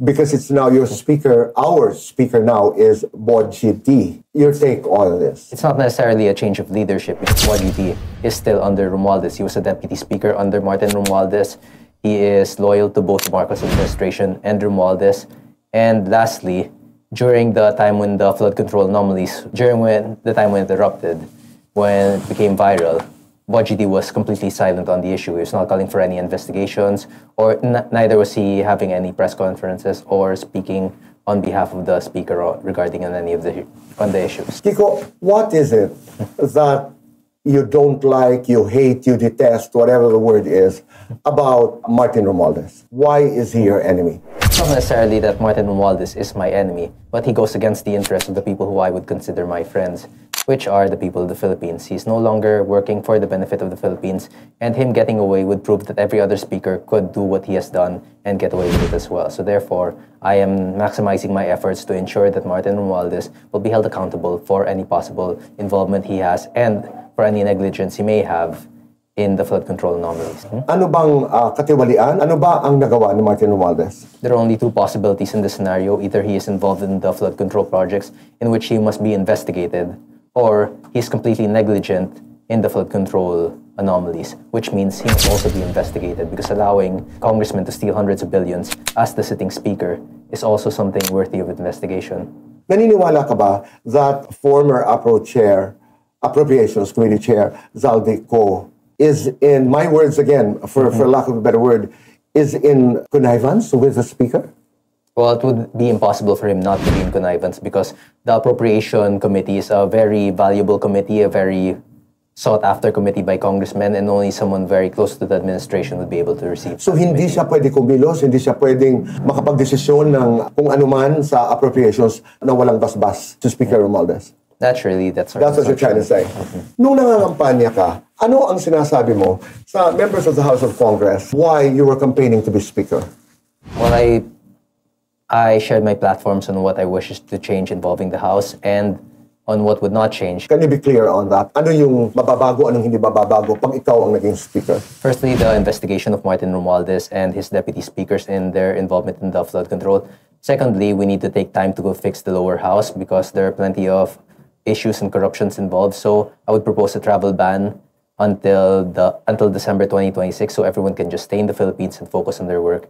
Because it's now your speaker, our speaker now is Boji D. Your take on this? It's not necessarily a change of leadership because Boji D is still under Romualdez. He was a deputy speaker under Martin Romualdez. He is loyal to both the Marcos administration and Romualdez. And lastly, during the time when the flood control anomalies, the time when it erupted, when it became viral, Boji D was completely silent on the issue. He was not calling for any investigations, or neither was he having any press conferences or speaking on behalf of the speaker regarding any of the issues. Kiko, what is it that you don't like, you hate, you detest, whatever the word is, about Martin Romualdez? Why is he your enemy? It's not necessarily that Martin Romualdez is my enemy, but he goes against the interests of the people who I would consider my friends, which are the people of the Philippines. He's no longer working for the benefit of the Philippines, and him getting away would prove that every other speaker could do what he has done and get away with it as well. So therefore, I am maximizing my efforts to ensure that Martin Romualdez will be held accountable for any possible involvement he has and for any negligence he may have in the flood control anomalies. Ano bang katiwalian? Ano ba ang nagawa ni Martin Romualdez? There are only two possibilities in this scenario. Either he is involved in the flood control projects in which he must be investigated, or he's completely negligent in the flood control anomalies, which means he must also be investigated, because allowing congressmen to steal hundreds of billions as the sitting speaker is also something worthy of investigation. Naniniwala ka ba that former Appropriations Committee Chair Zaldi Ko is, in my words again, for lack of a better word, is in connivance with the speaker? Well, it would be impossible for him not to be in connivance, because the Appropriation Committee is a very valuable committee, a very sought-after committee by congressmen, and only someone very close to the administration would be able to receive. So hindi siya pwede kumilos, hindi siya pwedeng makapagdesisyon ng kung anuman sa appropriations na walang basbas to Speaker Romualdez? Naturally, that's what you're trying to say. Nung nangangampanya ka, ano ang sinasabi mo sa members of the House of Congress why you were campaigning to be Speaker? Well, I shared my platforms on what I wish to change involving the House and on what would not change. Can you be clear on that? Ano yung mababago, anong hindi mababago pag ikaw ang naging Speaker? Firstly, the investigation of Martin Romualdez and his deputy speakers in their involvement in the flood control. Secondly, we need to take time to go fix the lower house because there are plenty of issues and corruptions involved. So I would propose a travel ban until December 2026 so everyone can just stay in the Philippines and focus on their work.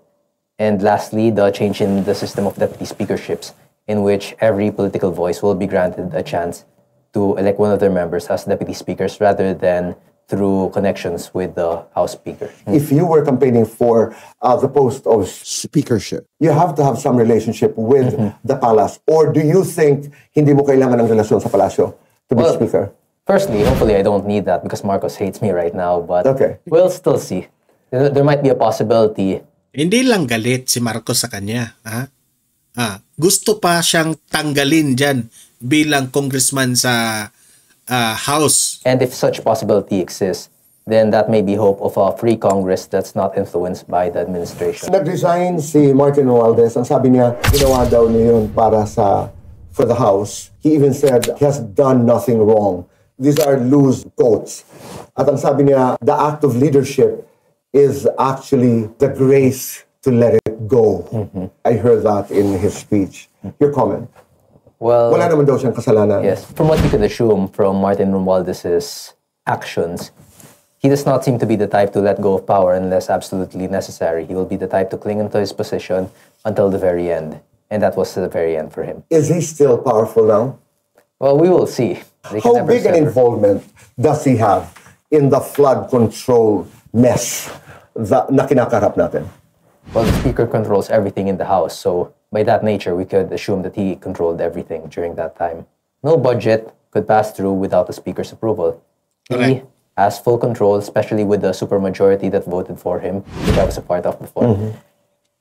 And lastly, the change in the system of deputy speakerships, in which every political voice will be granted a chance to elect one of their members as deputy speakers rather than through connections with the House Speaker. If you were campaigning for the post of speakership, you have to have some relationship with the palace. Or do you think hindi mo kailangan ng relasyon sa palasyo to be Speaker? Firstly, hopefully I don't need that because Marcos hates me right now. But we'll still see. There might be a possibility. Hindi lang galit si Marcos sa kanya. Gusto pa siyang tanggalin dyan bilang congressman sa House. And if such possibility exists, then that may be hope of a free Congress that's not influenced by the administration. Nag-resign si Martin Romualdez. Ang sabi niya, ginawa daw niya yun for the House. He even said he has done nothing wrong. These are loose quotes. At ang sabi niya, the act of leadership is actually the grace to let it go. I heard that in his speech. Your comment? Well, Wala naman daw siyang kasalanan. yes, from what you could assume from Martin Romualdez's actions, he does not seem to be the type to let go of power unless absolutely necessary. He will be the type to cling onto his position until the very end. And that was the very end for him. Is he still powerful now? Well, we will see. They can How never big an sever. involvement does he have in the flood control mess na kinakarap natin? Well, the speaker controls everything in the House, so by that nature, we could assume that he controlled everything during that time. No budget could pass through without the speaker's approval. He has full control, especially with the supermajority that voted for him, which I was a part of before.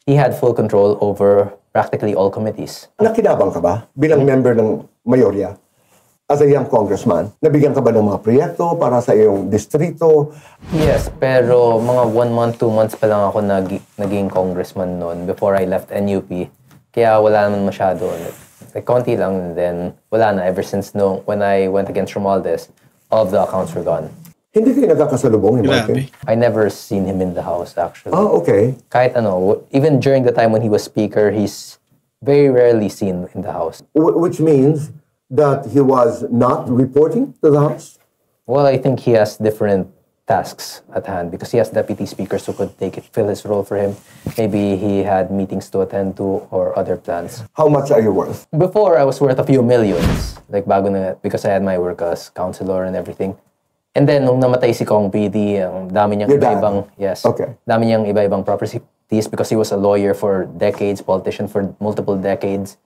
He had full control over practically all committees. Nakinabang ka ba bilang member ng mayorya? As a young congressman, nabigyan ka ba ng mga proyekto para sa iyong distrito? Yes, pero mga 1 month, 2 months pa lang ako naging congressman noon before I left NUP. Kaya wala naman masyado. Like, konti lang, and then wala na. Ever since when I went against Romualdez, all of the accounts were gone. Hindi kayo nagkakasalubong ni Martin? Grabe. I never seen him in the House, actually. Ah, okay. Kahit even during the time when he was speaker, he's very rarely seen in the House. Which means that he was not reporting to the House? Well, I think he has different tasks at hand because he has deputy speakers who could fill his role for him. Maybe he had meetings to attend to or other plans. How much are you worth? Before, I was worth a few millions. Like bago na, because I had my work as counselor and everything. And then, nung namatay si Kong PD, ang dami niyang Your dad? iba-ibang, yes, Okay. dami niyang iba-ibang properties because he was a lawyer for decades, politician for multiple decades.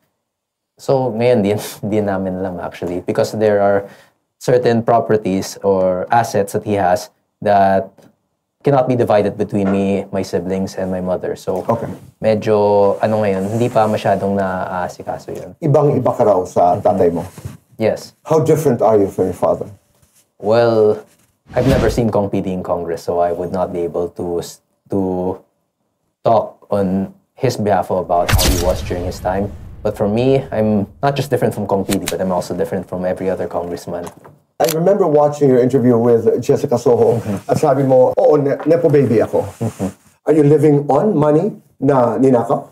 So, ngayon, di namin alam actually because there are certain properties or assets that he has that cannot be divided between me, my siblings, and my mother. So, Okay. medyo, ngayon, hindi pa masyadong naaasikaso yun. Ibang-iba ka raw sa tatay mo. Yes. How different are you from your father? Well, I've never seen Kong PD in Congress, so I would not be able to talk on his behalf about how he was during his time. But for me, I'm not just different from Kong PD, but I'm also different from every other congressman. I remember watching your interview with Jessica Soho at sabi mo, oo, nepo baby ako. Are you living on money na ninakaw?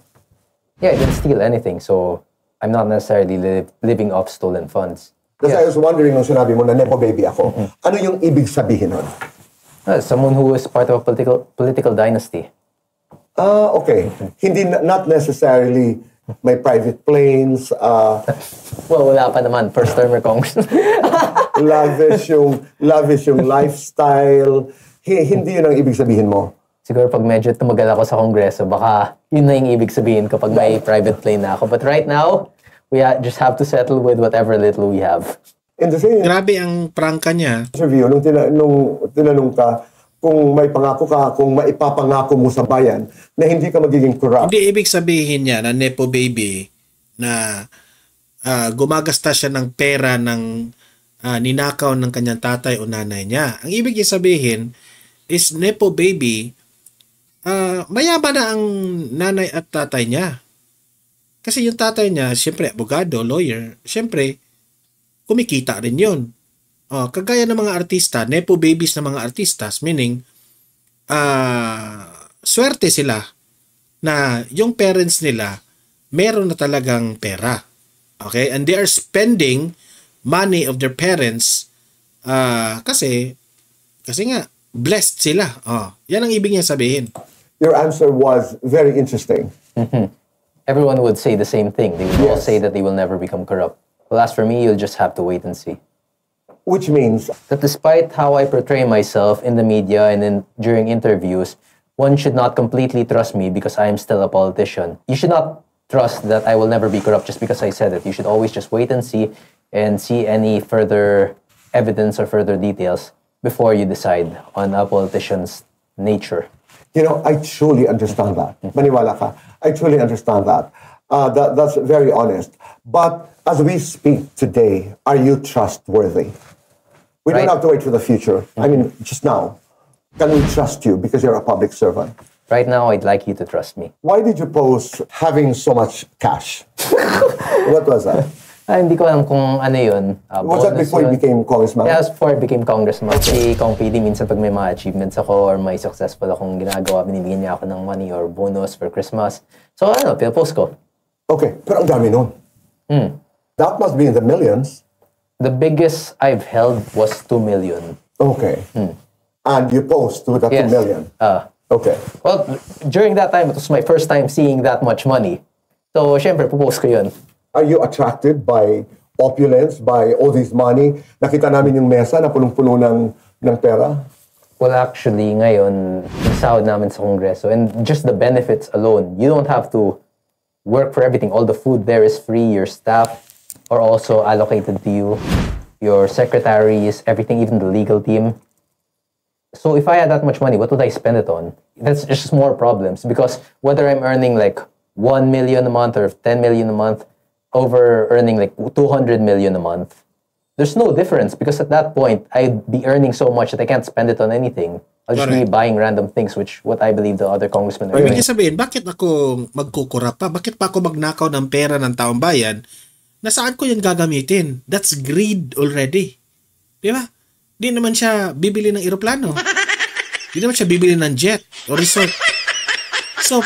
Yeah, I didn't steal anything, so I'm not necessarily living off stolen funds. Kasi I was wondering nung sinabi mo na nepo baby ako. Ano yung ibig sabihin nun? Someone who is part of a political dynasty. Ah, okay. Hindi, not necessarily may private planes, Well, wala pa naman. First-termer congressman. lavish yung lifestyle. Hindi yun ang ibig sabihin mo. Siguro pag medyo tumagal ako sa kongreso, baka yun na yung ibig sabihin kapag may private plane na ako. But right now, we just have to settle with whatever little we have. In the same Grabe ang prangka niya. interview, nung tinanong ka, kung may pangako ka, kung maipapangako mo sa bayan na hindi ka magiging corrupt. Hindi ibig sabihin niya na nepo baby na gumagasta siya ng pera ng ninakaw ng kanyang tatay o nanay niya. Ang ibig niya sabihin is nepo baby, mayaman na ang nanay at tatay niya. Kasi yung tatay niya, siyempre, abogado, lawyer, siyempre, kumikita rin yun. Kagaya ng mga artista, nepo babies ng mga artistas, meaning, swerte sila na yung parents nila meron na talagang pera. Okay? And they are spending money of their parents kasi nga, blessed sila. Yan ang ibig niya sabihin. Your answer was very interesting. Everyone would say the same thing. They would all Yes. say that they will never become corrupt. Well, as for me, you'll just have to wait and see. Which means, That despite how I portray myself in the media and during interviews, one should not completely trust me because I am still a politician. You should not trust that I will never be corrupt just because I said it. You should always just wait and see any further evidence or further details before you decide on a politician's nature. you know, I truly understand that. Maniwala ka. I truly understand that. That's very honest. But as we speak today, are you trustworthy? We don't Right. have to wait for the future. I mean, just now. Can we trust you because you're a public servant? Right now, I'd like you to trust me. Why did you post having so much cash? What was that? Hindi ko alam kung ano yun. Was that before you became congressman? Yeah, before I became congressman. Si Kong PD, minsan pag may mga achievements ako or may successful akong ginagawa, binibigyan niya ako ng money or bonus for Christmas. So pinapost ko. Okay, pero ang dami nun. That must be in the millions. The biggest I've held was 2 million. Okay. And you post to the 2 million? Okay. Well, during that time, it was my first time seeing that much money. So, syempre, pupost ko yun. Are you attracted by opulence, by all this money? Nakita namin yung mesa na punong-puno ng pera. Well, actually, ngayon, sahod namin sa Kongreso. And just the benefits alone, you don't have to work for everything. All the food there is free. Your staff are also allocated to you. Your secretaries, everything, even the legal team. So if I had that much money, what would I spend it on? That's just more problems. Because whether I'm earning like 1 million a month or 10 million a month, over earning like 200 million a month, there's no difference because at that point, I'd be earning so much that I can't spend it on anything. I'll just be buying random things, which what I believe the other congressmen are doing. Ibig sabihin, bakit ako magkukurap pa? Bakit pa ako magnakaw ng pera ng taong bayan na saan ko yan gagamitin? That's greed already. Di ba? Di naman siya bibili ng eroplano. Di naman siya bibili ng jet o resort. So,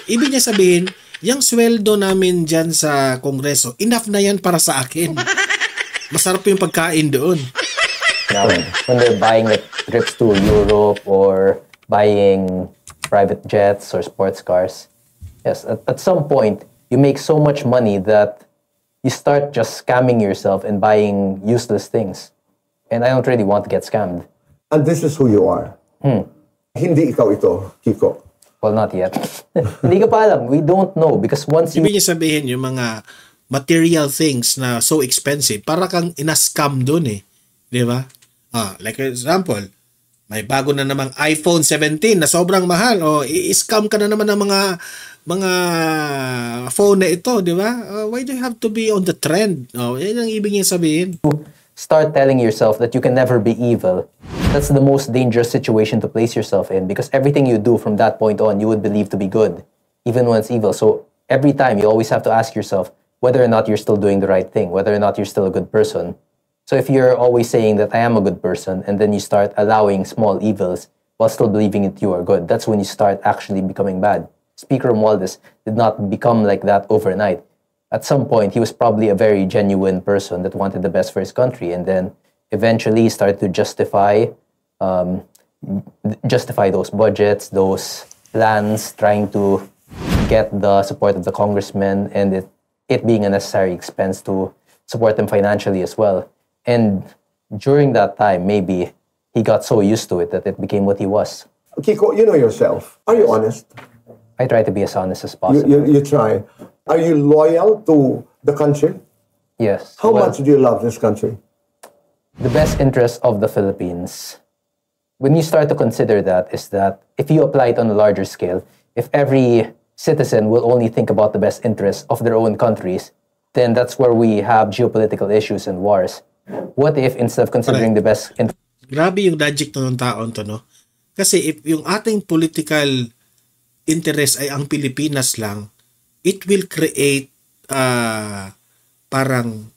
ibig niya sabihin, yung sweldo namin dyan sa Kongreso, enough na yan para sa akin. Masarap yung pagkain doon. Now, when they're buying like trips to Europe or buying private jets or sports cars, yes, at some point, you make so much money that you start just scamming yourself and buying useless things. And I don't really want to get scammed. And this is who you are. Hindi ikaw ito, Kiko. Well, not yet. Hindi ka pa alam. We don't know because once you... Ibig niya sabihin yung mga material things na so expensive, para kang ina-scam dun eh. Di ba? Like example, may bago na namang iPhone 17 na sobrang mahal. O, i-scam ka na naman ng mga phone na ito, di ba? Why do you have to be on the trend? Yan ang ibig niya sabihin. Start telling yourself that you can never be evil. That's the most dangerous situation to place yourself in because everything you do from that point on, you would believe to be good, even when it's evil. So every time, you always have to ask yourself whether or not you're still doing the right thing, whether or not you're still a good person. So if you're always saying that I am a good person, and then you start allowing small evils while still believing that you are good, that's when you start actually becoming bad. Speaker Romualdez did not become like that overnight. At some point, he was probably a very genuine person that wanted the best for his country, and then eventually he started to justify those budgets, those plans, trying to get the support of the congressmen, and it being a necessary expense to support them financially as well. And during that time, maybe he got so used to it that it became what he was. Kiko, you know yourself. Are you honest? I try to be as honest as possible. You try. Are you loyal to the country? Yes. How much do you love this country? The best interest of the Philippines. When you start to consider that, is that if you apply it on a larger scale, if every citizen will only think about the best interests of their own countries, then that's where we have geopolitical issues and wars. What if instead of considering the best interest... Grabe yung logic ng taon to, no? Kasi if yung ating political interest ay ang Pilipinas lang, it will create parang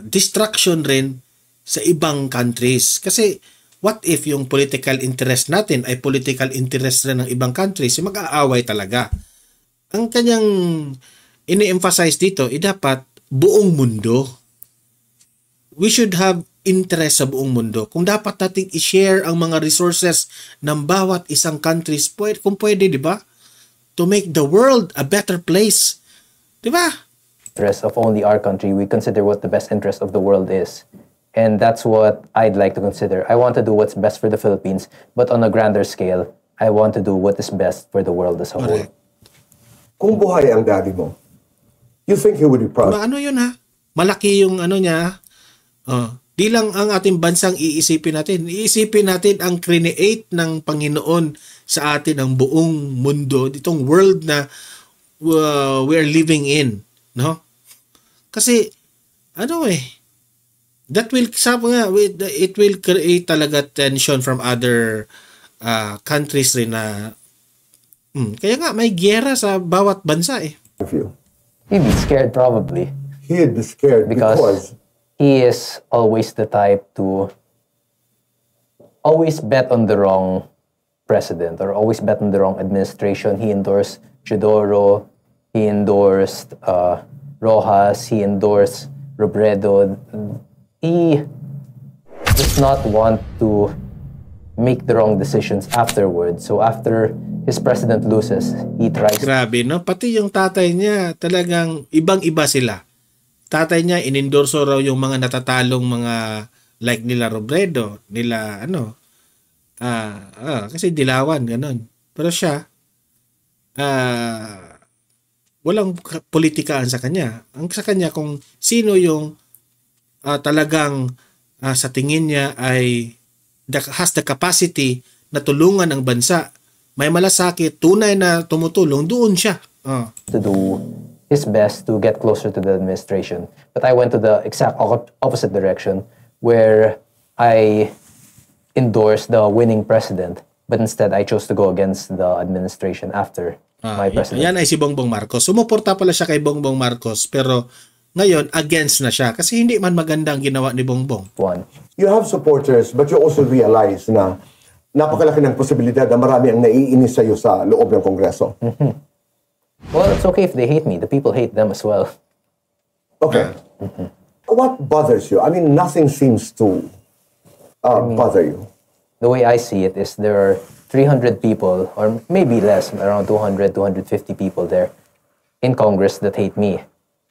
distraction rin sa ibang countries. Kasi what if yung political interest natin ay political interest rin ng ibang countries? Mag-aaway talaga. Ang kanyang ini-emphasize dito, dapat buong mundo. We should have interest sa buong mundo. Kung dapat nating i-share ang mga resources ng bawat isang countries, kung pwede, di ba? To make the world a better place. Di ba? Interest of only our country, we consider what the best interest of the world is. And that's what I'd like to consider. I want to do what's best for the Philippines, but on a grander scale, I want to do what is best for the world as a whole. Kung buhay ang daddy mo, you think he would be proud? Ano yun ha? Malaki yung ano niya. Di lang ang ating bansang iisipin natin. Iisipin natin ang create ng Panginoon sa atin ang buong mundo, ditong world na we're living in, no? Kasi that will it will create talaga tension from other countries rin na kaya nga may giyera sa bawat bansa eh. He'd be scared probably. He'd be scared because he is always the type to always bet on the wrong president or always bet on the wrong administration. He endorsed Chidoro, he endorsed Rojas, he endorsed Robredo. He does not want to make the wrong decisions afterwards. So after his president loses, he tries... Grabe, no? Pati yung tatay niya, talagang ibang-iba sila. Tatay niya, inendorso raw yung mga natatalong mga like nila Robredo, nila kasi Dilawan, ganun. Pero siya, walang politikaan sa kanya. Ang sa kanya, kung sino yung talagang sa tingin niya ay has the capacity na tulungan ang bansa, may malasakit, tunay na tumutulong, doon siya. To do his best to get closer to the administration. But I went to the exact opposite direction where I endorsed the winning president, but instead I chose to go against the administration after my president. Yan ay si Bongbong Marcos. Sumuporta pala siya kay Bongbong Marcos, pero ngayon against na siya kasi hindi man maganda ang ginawa ni Bongbong. You have supporters, but you also realize na napakalaki ng posibilidad na marami ang naiinis sa'yo sa loob ng Kongreso. Well, it's okay if they hate me. The people hate them as well. Okay. What bothers you? I mean, nothing seems to bother you. The way I see it is there are 300 people, or maybe less, around 200, 250 people there in Congress that hate me.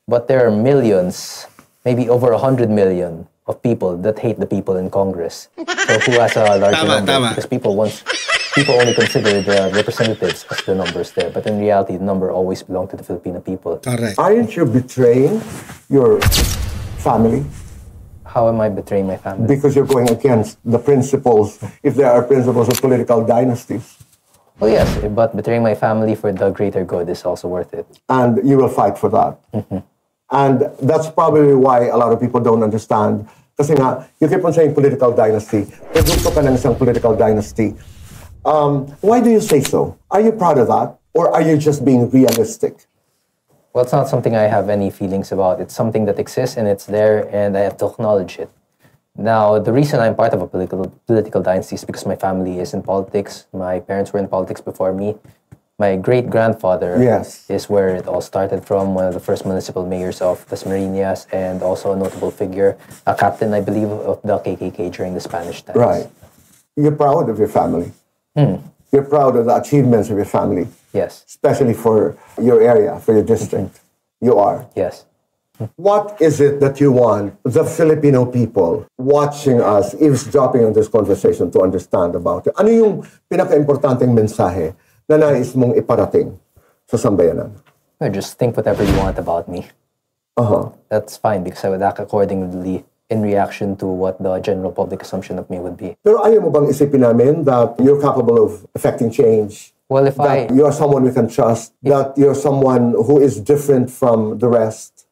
But there are millions, maybe over 100 million of people that hate the people in Congress. So who has a larger number? Because people only consider the representatives as the numbers there. But in reality, the number always belongs to the Filipino people. Correct. Aren't you betraying your family? How am I betraying my family? Because you're going against the principles, if there are principles of political dynasties. Well, yes, but betraying my family for the greater good is also worth it. And you will fight for that. And that's probably why a lot of people don't understand. Kasi nga, you keep on saying political dynasty. Produkto ka ng isang political dynasty. Why do you say so? Are you proud of that? Or are you just being realistic? Well, it's not something I have any feelings about. It's something that exists and it's there and I have to acknowledge it. Now, the reason I'm part of a political dynasty is because my family is in politics. My parents were in politics before me. My great-grandfather is where it all started from, one of the first municipal mayors of Dasmariñas and also a notable figure, a captain, I believe, of the KKK during the Spanish times. Right. You're proud of your family. You're proud of the achievements of your family. Yes. Especially for your area, for your district. You are. Yes. What is it that you want the Filipino people watching us, eavesdropping on this conversation to understand about it? Ano yung pinaka-importanteng mensahe na nais mong iparating sa sambayanan? Just think whatever you want about me. That's fine because I would act accordingly in reaction to what the general public assumption of me would be. Pero ayaw mo bang isipin namin that you're capable of affecting change? Well, if that you're someone we can trust, that you're someone who is different from the rest?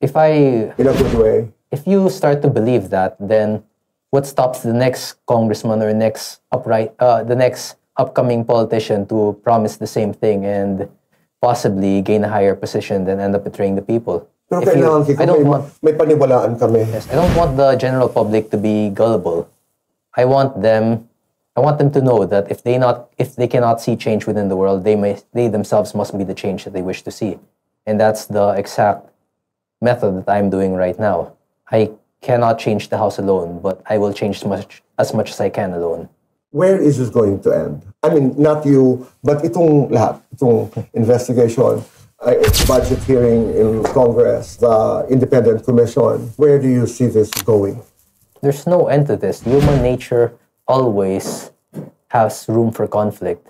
In a good way. If you start to believe that, then what stops the next congressman or the next upcoming politician to promise the same thing and possibly gain a higher position than end up betraying the people? Pero kailangan may paniwalaan kami. Yes, I don't want the general public to be gullible. I want them to know that if they cannot see change within the world, they themselves must be the change that they wish to see. And that's the exact method that I'm doing right now. I cannot change the house alone, but I will change as much as I can alone. Where is this going to end? I mean, not you, but itong lahat, itong investigation, budget hearing in Congress, the independent commission, where do you see this going? There's no end to this. Human nature always has room for conflict.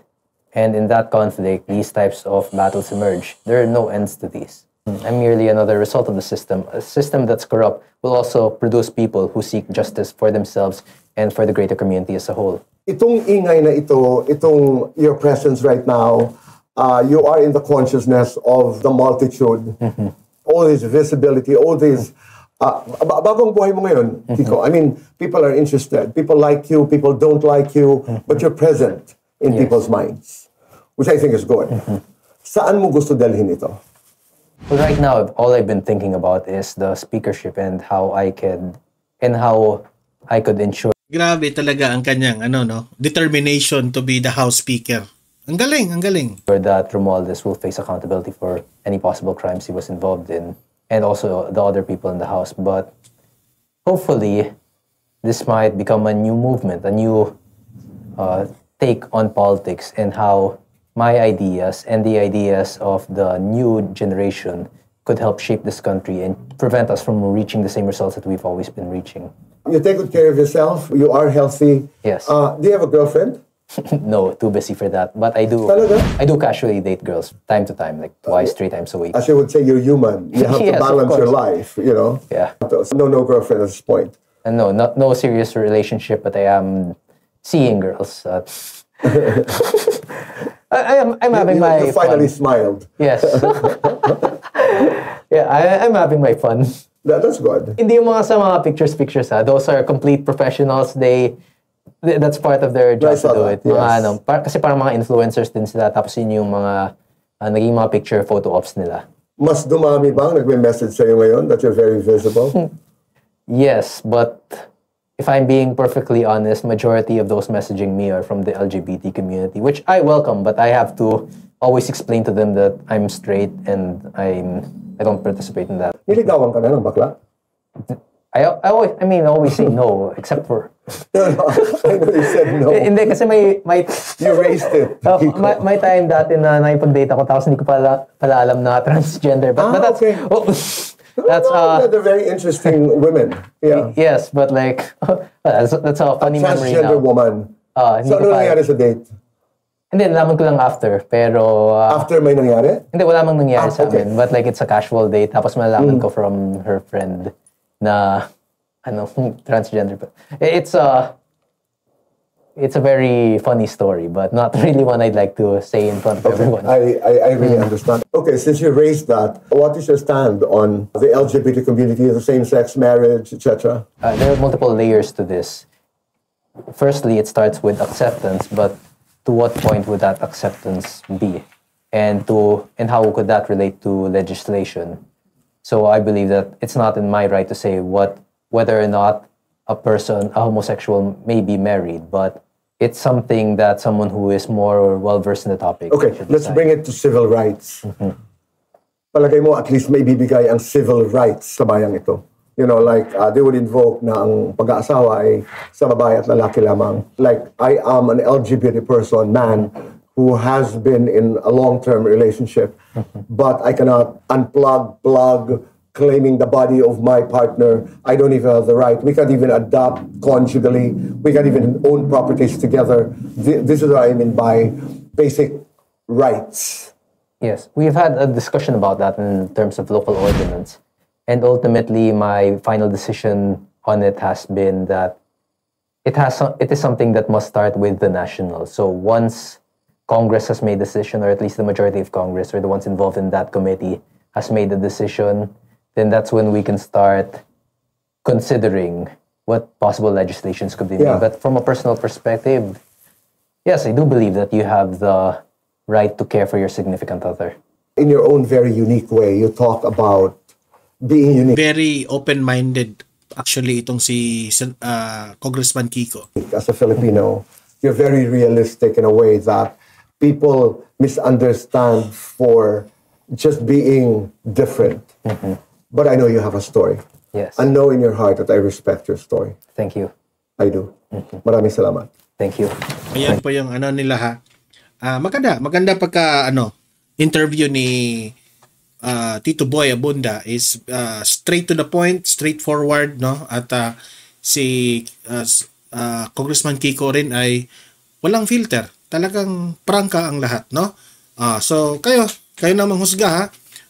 And in that conflict, these types of battles emerge. There are no ends to these. I'm merely another result of the system. A system that's corrupt will also produce people who seek justice for themselves and for the greater community as a whole. Itong ingay na itong your presence right now, you are in the consciousness of the multitude. All this visibility, all this bagong buhay mo ngayon, Kiko. I mean, people are interested. People like you, people don't like you, but you're present in people's minds, which I think is good. Saan mo gusto dalhin ito? Well, right now, all I've been thinking about is the speakership and how I could ensure Grabe talaga ang kanyang determination to be the House Speaker. Ang galing, ang galing. that Romualdez will face accountability for any possible crimes he was involved in, and also the other people in the House. But hopefully, this might become a new movement, a new take on politics, and how my ideas and the ideas of the new generation could help shape this country and prevent us from reaching the same results that we've always been reaching. You take good care of yourself. You are healthy. Yes. Do you have a girlfriend? No, too busy for that. But I do. Talaga? I do casually date girls time to time, like twice, 3 times a week. As you would say, you're human. You have Yes, to of balance your course. life, you know? Yeah. So no girlfriend at this point. And no serious relationship, but I am seeing girls. I'm having my You finally fun. smiled. Yes. Yeah, I'm having my fun. That's good. Hindi yung mga sa mga pictures ha. Those are complete professionals. That's part of their job I saw to do that, it. Mga yes. kasi parang mga influencers din sila. Tapos yun yung mga naging mga picture photo ops nila. Mas dumami bang nagme-message sa'yo ngayon that you're very visible? Yes, but if I'm being perfectly honest, majority of those messaging me are from the LGBT community, which I welcome, but I have to always explain to them that I'm straight and I don't participate in that. Niligawan ka na ng bakla? I always say no, except for... No, I know you said no. Hindi, kasi may You raised it. may time dati na naipag-date ako, tapos hindi ko pala alam na transgender. But that's... okay. Oh, that's they're very interesting women. Yeah. yes, but like that's a funny memory now. Transgender woman. Hindi So ko ano pa- nangyari sa date? Hindi, nalaman ko lang after. Pero, After may nangyari? hindi, wala mang nangyari sa okay. amin. But like, it's a casual date. Tapos malalaman ko from her friend na, transgender. It's a very funny story, but not really one I'd like to say in front of everyone. I really understand. Okay, since you raised that, what is your stand on the LGBT community, the same-sex marriage, etc.? There are multiple layers to this. Firstly, it starts with acceptance, but to what point would that acceptance be? And how could that relate to legislation? So I believe that it's not in my right to say whether or not a homosexual, may be married, but it's something that someone who is more well-versed in the topic Okay, should let's decide. bring it to civil rights. Palagay mo, at least may bibigay ang civil rights sa bayang ito. You know, like, they would invoke na ang pag-aasawa ay sa babae at lalaki lamang. Like, I am an LGBT person, man, who has been in a long-term relationship, but I cannot plug, claiming the body of my partner. I don't even have the right. We can't even adopt conjugally. We can't even own properties together. This is what I mean by basic rights. Yes, we've had a discussion about that in terms of local ordinance. And ultimately, my final decision on it has been that it is something that must start with the national. So once Congress has made a decision, or at least the majority of Congress, or the ones involved in that committee, has made a decision, then that's when we can start considering what possible legislations could be Yeah. made. But from a personal perspective, yes, I do believe that you have the right to care for your significant other. In your own very unique way, you talk about being unique Very open-minded actually itong si Congressman Kiko. as a Filipino. You're very realistic in a way that people misunderstand for just being different. But I know you have a story. Yes. I know in your heart that I respect your story. Thank you. I do. Maraming salamat. Thank you. Ayan po yung nila ha. Maganda pagka interview ni Tito Boy Abunda is straight to the point, straightforward, no? At si Congressman Kiko rin ay walang filter. Talagang prangka ang lahat, no? So kayo namang husga ha.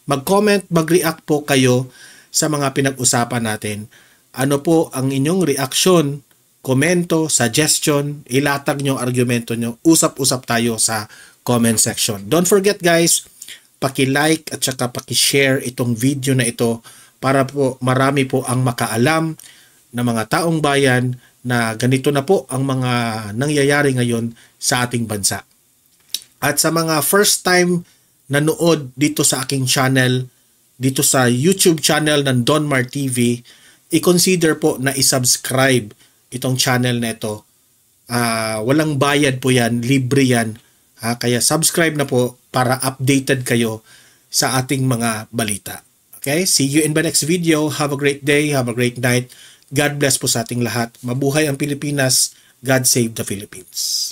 Mag-comment, mag-react po kayo sa mga pinag-usapan natin. Ano po ang inyong reaksyon, komento, suggestion, ilatag nyo, argumento nyo, usap-usap tayo sa comment section. Don't forget guys, paki-like at saka paki-share itong video na ito para po marami po ang makaalam ng mga taong bayan na ganito na po ang mga nangyayari ngayon sa ating bansa. At sa mga first time nanood dito sa aking channel, dito sa YouTube channel ng Donmar TV, i-consider po na i-subscribe itong channel na ito. Walang bayad po yan, libre yan. Kaya subscribe na po para updated kayo sa ating mga balita. Okay? See you in the next video. Have a great day. Have a great night. God bless po sa ating lahat. Mabuhay ang Pilipinas. God save the Philippines.